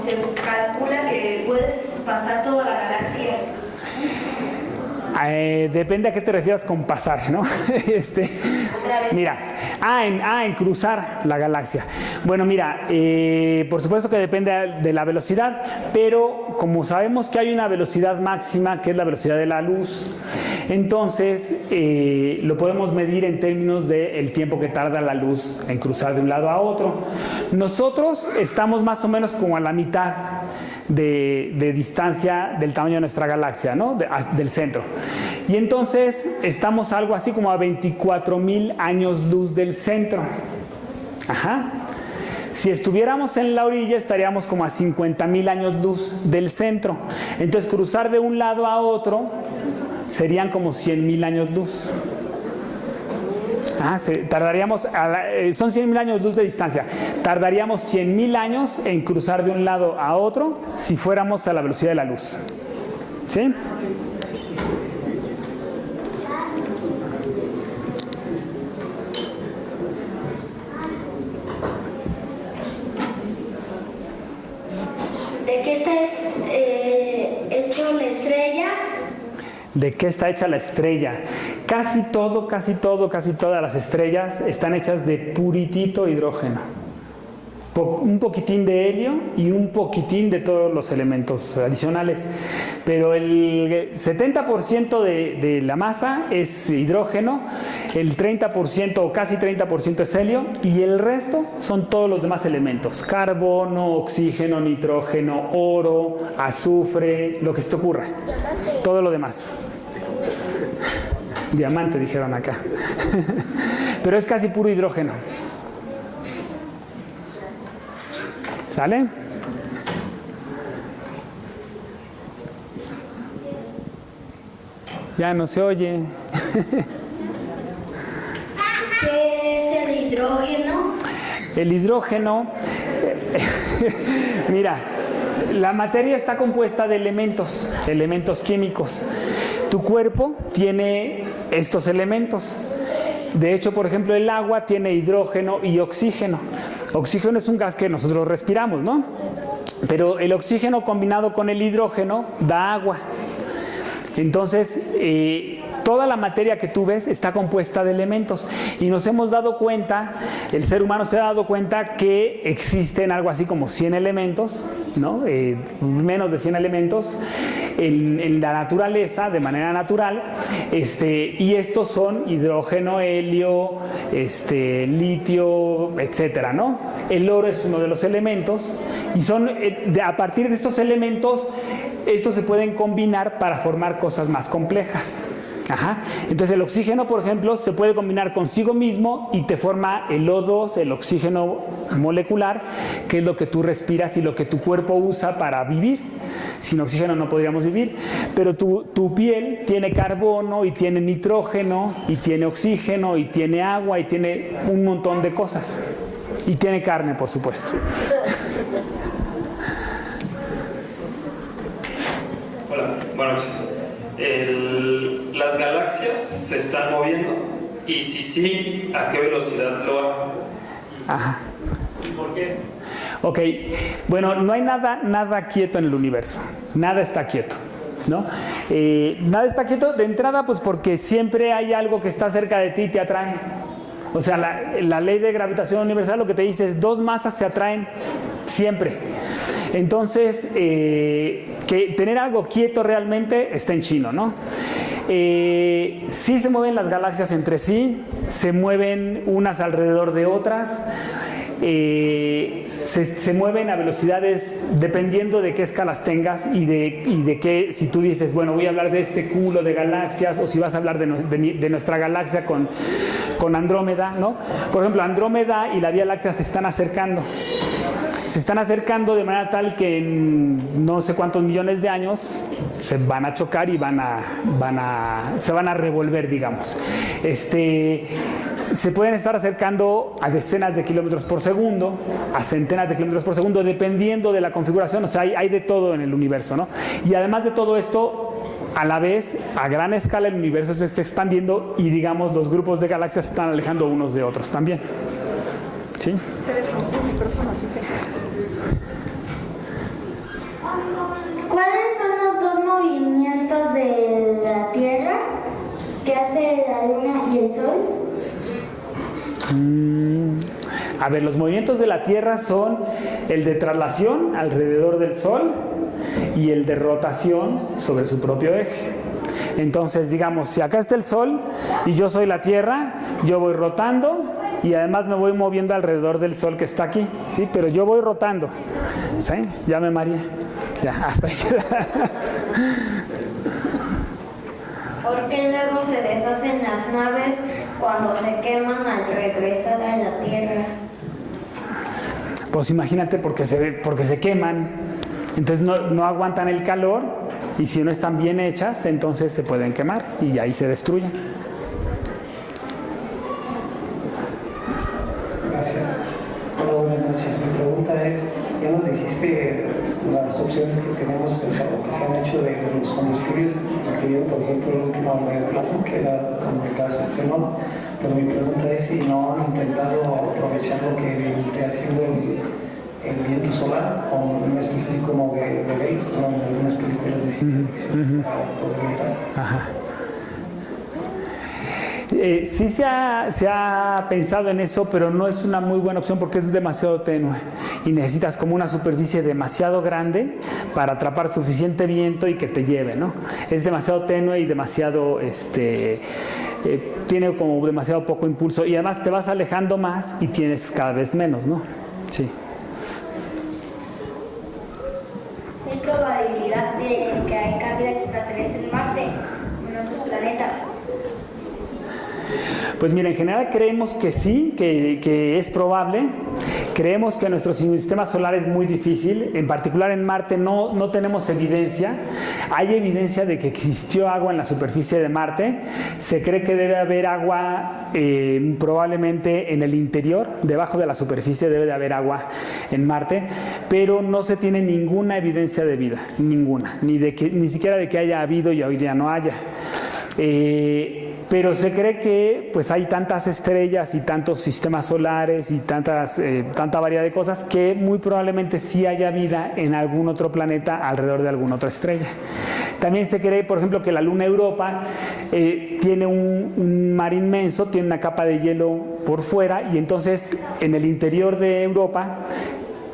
se calcula que puedes pasar toda la galaxia? Depende a qué te refieras con pasar, ¿no? Mira, en cruzar la galaxia. Bueno, mira, por supuesto que depende de la velocidad, pero como sabemos que hay una velocidad máxima, que es la velocidad de la luz, entonces lo podemos medir en términos del tiempo que tarda la luz en cruzar de un lado a otro. Nosotros estamos más o menos como a la mitad de distancia del tamaño de nuestra galaxia, ¿no? Del centro. Y entonces estamos algo así como a 24,000 años luz del centro. Ajá. Si estuviéramos en la orilla estaríamos como a 50,000 años luz del centro. Entonces cruzar de un lado a otro serían como 100,000 años luz. Tardaríamos, son 100,000 años luz de distancia. Tardaríamos 100,000 años en cruzar de un lado a otro si fuéramos a la velocidad de la luz. ¿Sí? ¿De qué está hecho la estrella? ¿De qué está hecha la estrella? Casi todas las estrellas están hechas de puritito hidrógeno. Un poquitín de helio y un poquitín de todos los elementos adicionales. Pero el 70% de la masa es hidrógeno, el 30% o casi 30% es helio, y el resto son todos los demás elementos: carbono, oxígeno, nitrógeno, oro, azufre, lo que se te ocurra. Todo lo demás. Diamante dijeron acá. Pero es casi puro hidrógeno. ¿Sale? Ya no se oye. ¿Qué es el hidrógeno? El hidrógeno, mira, la materia está compuesta de elementos químicos. Tu cuerpo tiene estos elementos. De hecho, por ejemplo, el agua tiene hidrógeno y oxígeno. Oxígeno es un gas que nosotros respiramos, ¿no? Pero el oxígeno combinado con el hidrógeno da agua. Entonces, toda la materia que tú ves está compuesta de elementos, y nos hemos dado cuenta, el ser humano se ha dado cuenta que existen algo así como 100 elementos, ¿no? Menos de 100 elementos en la naturaleza, de manera natural, y estos son hidrógeno, helio, litio, etcétera, ¿no? El oro es uno de los elementos, y son a partir de estos elementos, estos se pueden combinar para formar cosas más complejas. Ajá. Entonces el oxígeno, por ejemplo, se puede combinar consigo mismo y te forma el O2, el oxígeno molecular, que es lo que tú respiras y lo que tu cuerpo usa para vivir. Sin oxígeno no podríamos vivir, pero tu piel tiene carbono y tiene nitrógeno y tiene oxígeno y tiene agua y tiene un montón de cosas. Y tiene carne, por supuesto. Hola, buenas noches. Las galaxias se están moviendo y si sí, ¿a qué velocidad lo hacen? Ajá. ¿Por qué? Ok, bueno, no hay nada quieto en el universo, nada está quieto, ¿no? Nada está quieto de entrada, pues porque siempre hay algo que está cerca de ti y te atrae. O sea, la ley de gravitación universal lo que te dice es 2 masas se atraen siempre. Entonces, que tener algo quieto realmente está en chino, ¿no? Sí se mueven las galaxias entre sí, se mueven unas alrededor de otras. Se mueven a velocidades dependiendo de qué escalas tengas y de qué, si tú dices, bueno, voy a hablar de este cúmulo de galaxias, o si vas a hablar de nuestra galaxia con Andrómeda, ¿no? Por ejemplo, Andrómeda y la Vía Láctea se están acercando. Se están acercando de manera tal que en no sé cuántos millones de años se van a chocar y se van a revolver, digamos. Se pueden estar acercando a decenas de kilómetros por segundo, a centenas de kilómetros por segundo, dependiendo de la configuración. O sea, hay de todo en el universo, ¿no? Y además de todo esto, a la vez, a gran escala, el universo se está expandiendo y, digamos, los grupos de galaxias se están alejando unos de otros también. ¿Sí? Se desconectó el micrófono, así que... ¿Cuáles son los 2 movimientos de la Tierra que hace la Luna y el Sol? A ver, los movimientos de la Tierra son el de traslación alrededor del Sol y el de rotación sobre su propio eje. Entonces, digamos, si acá está el Sol y yo soy la Tierra, yo voy rotando y además me voy moviendo alrededor del Sol que está aquí, ¿sí? Pero yo voy rotando, ¿sí? Ya me mareé. Ya, hasta ahí queda. ¿Por qué luego se deshacen las naves cuando se queman al regresar a la Tierra? Pues imagínate, porque se queman, entonces no aguantan el calor y si no están bien hechas, entonces se pueden quemar y ahí se destruyen. Gracias. Hola, buenas noches. Mi pregunta es, ya nos dijiste las opciones que tenemos, o sea, lo que se han hecho de los combustibles, incluyendo, por ejemplo, el último a medio plazo, que era el gas xenón. Pero mi pregunta es si no han intentado aprovechar lo que viene haciendo el viento solar, o una especie así como de velas, como en algunas películas de ciencia ficción, para poder viajar. Ajá. Sí se ha pensado en eso, pero no es una muy buena opción porque es demasiado tenue y necesitas como una superficie demasiado grande para atrapar suficiente viento y que te lleve, ¿no? Es demasiado tenue y demasiado, tiene como demasiado poco impulso y además te vas alejando más y tienes cada vez menos, ¿no? Sí. ¿Hay probabilidad de que haya vida extraterrestre en Marte, en otros planetas? Pues mira, en general creemos que sí, que es probable. Creemos que nuestro sistema solar es muy difícil, en particular en Marte no tenemos evidencia. Hay evidencia de que existió agua en la superficie de Marte. Se cree que debe haber agua probablemente en el interior, debajo de la superficie debe de haber agua en Marte, pero no se tiene ninguna evidencia de vida, ninguna, ni siquiera de que haya habido y hoy día no haya. Pero se cree que pues hay tantas estrellas y tantos sistemas solares y tanta variedad de cosas que muy probablemente sí haya vida en algún otro planeta alrededor de alguna otra estrella. También se cree, por ejemplo, que la luna Europa tiene un mar inmenso, tiene una capa de hielo por fuera y entonces en el interior de Europa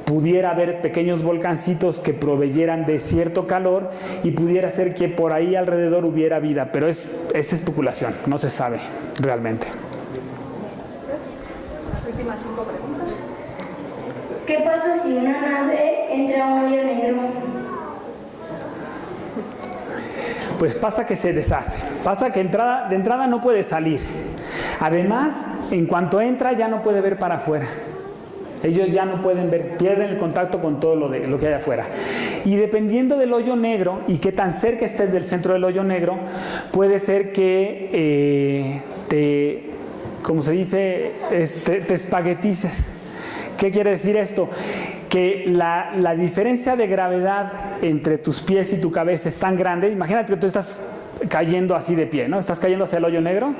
pudiera haber pequeños volcancitos que proveyeran de cierto calor y pudiera ser que por ahí alrededor hubiera vida, pero es especulación, no se sabe realmente. Las últimas 5 preguntas. ¿Qué pasa si una nave entra a un hoyo negro? Pues pasa que se deshace, pasa que de entrada no puede salir. Además, en cuanto entra ya no puede ver para afuera. Ellos ya no pueden ver, pierden el contacto con todo lo que hay afuera. Y dependiendo del hoyo negro y qué tan cerca estés del centro del hoyo negro, puede ser que como se dice, te espaguetices. ¿Qué quiere decir esto? Que la diferencia de gravedad entre tus pies y tu cabeza es tan grande. Imagínate que tú estás cayendo así de pie, ¿no? Estás cayendo hacia el hoyo negro,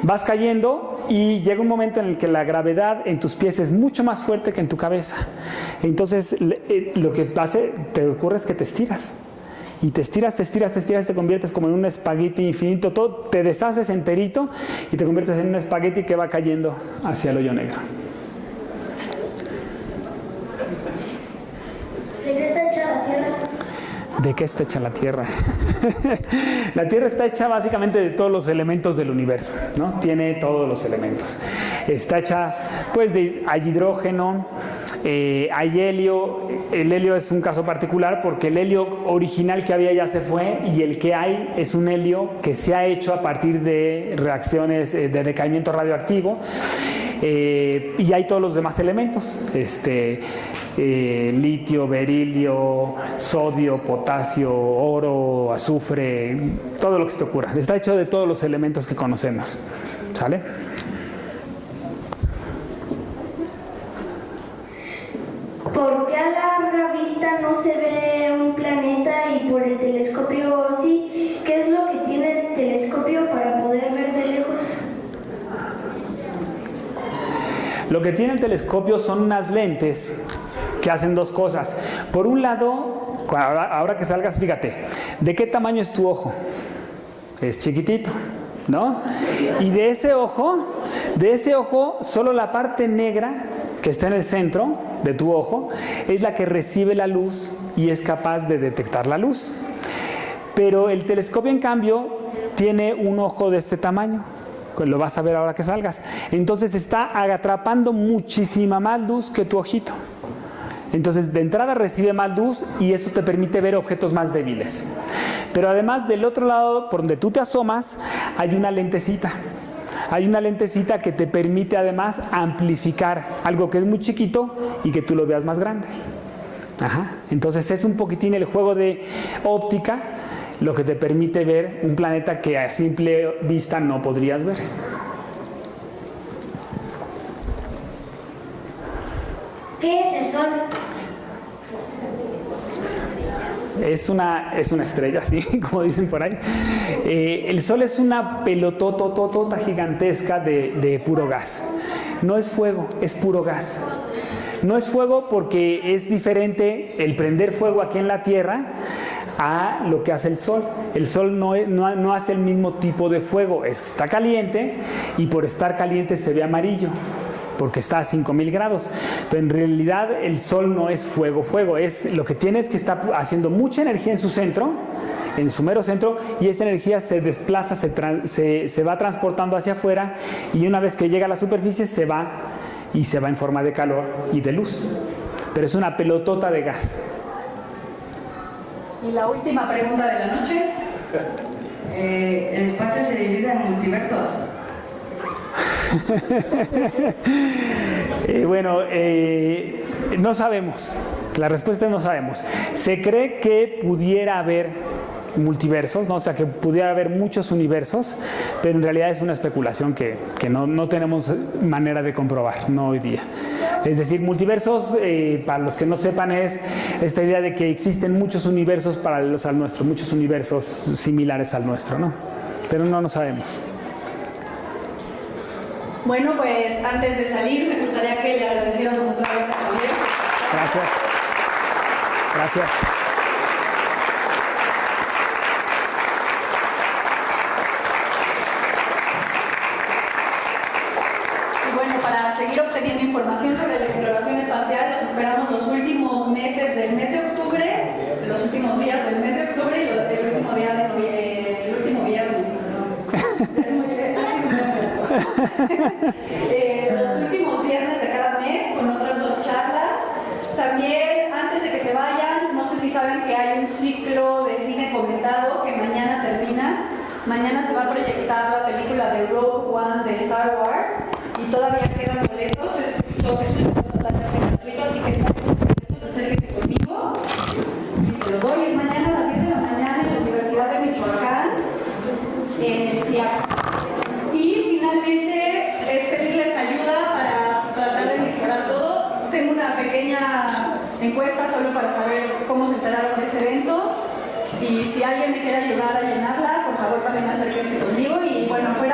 vas cayendo y llega un momento en el que la gravedad en tus pies es mucho más fuerte que en tu cabeza. Entonces, lo que te ocurre es que te estiras. Y te estiras, te conviertes como en un espagueti infinito, todo, te deshaces enterito y te conviertes en un espagueti que va cayendo hacia el hoyo negro. ¿De qué está hecha la Tierra? ¿De qué está hecha la Tierra? La Tierra está hecha básicamente de todos los elementos del universo, ¿no? Tiene todos los elementos. Está hecha, pues, hay hidrógeno, hay helio. El helio es un caso particular porque el helio original que había ya se fue y el que hay es un helio que se ha hecho a partir de reacciones de decaimiento radioactivo. Y hay todos los demás elementos, litio, berilio, sodio, potasio, oro, azufre, todo lo que se te ocurra. Está hecho de todos los elementos que conocemos. ¿Sale? ¿Por qué a larga vista no se ve un planeta y por el telescopio sí? ¿Qué es lo que tiene el telescopio para poder ver de lejos? Lo que tiene el telescopio son unas lentes que hacen dos cosas. Por un lado, ahora que salgas, fíjate, ¿de qué tamaño es tu ojo? Es chiquitito, ¿no? Y de ese ojo, solo la parte negra que está en el centro de tu ojo es la que recibe la luz y es capaz de detectar la luz. Pero el telescopio, en cambio, tiene un ojo de este tamaño. Lo vas a ver ahora que salgas. Entonces está atrapando muchísima más luz que tu ojito. Entonces, de entrada recibe más luz y eso te permite ver objetos más débiles. Pero además, del otro lado, por donde tú te asomas, hay una lentecita. Hay una lentecita que te permite además amplificar algo que es muy chiquito y que tú lo veas más grande. Ajá. Entonces es un poquitín el juego de óptica lo que te permite ver un planeta que a simple vista no podrías ver. ¿Qué es el Sol? Es una estrella, ¿sí? Como dicen por ahí. El Sol es una pelotototota gigantesca de puro gas. No es fuego, es puro gas. No es fuego porque es diferente el prender fuego aquí en la Tierra a lo que hace el Sol. El Sol no hace el mismo tipo de fuego. Está caliente y por estar caliente se ve amarillo, porque está a 5000 grados. Pero en realidad el Sol no es fuego. Es lo que tiene es que está haciendo mucha energía en su centro, en su mero centro, y esa energía se desplaza, se va transportando hacia afuera y una vez que llega a la superficie se va en forma de calor y de luz. Pero es una pelotota de gas. Y la última pregunta de la noche. ¿El espacio se divide en multiversos? No sabemos. La respuesta es no sabemos. Se cree que pudiera haber multiversos, ¿no? O sea, que pudiera haber muchos universos, pero en realidad es una especulación que no tenemos manera de comprobar, no hoy día. Es decir, multiversos, para los que no sepan, es esta idea de que existen muchos universos paralelos al nuestro, muchos universos similares al nuestro, ¿no? Pero no sabemos. Bueno, pues antes de salir, me gustaría que le agradeciéramos otra vez a Javier. Gracias. Gracias. Y bueno, para seguir obteniendo información sobre la exploración espacial, los esperamos los últimos meses del mes de octubre, los últimos días del mes de octubre y el último día de noviembre, el último viernes, los últimos viernes de cada mes con otras 2 charlas. También, antes de que se vayan, no sé si saben que hay un ciclo de cine comentado que mañana termina. Mañana se va a proyectar la película de Rogue One de Star Wars y todavía quedan boletos. Es totalmente encuesta solo para saber cómo se enteraron de ese evento. Y si alguien me quiere ayudar a llenarla, por favor también acérquense conmigo. Y bueno, fuera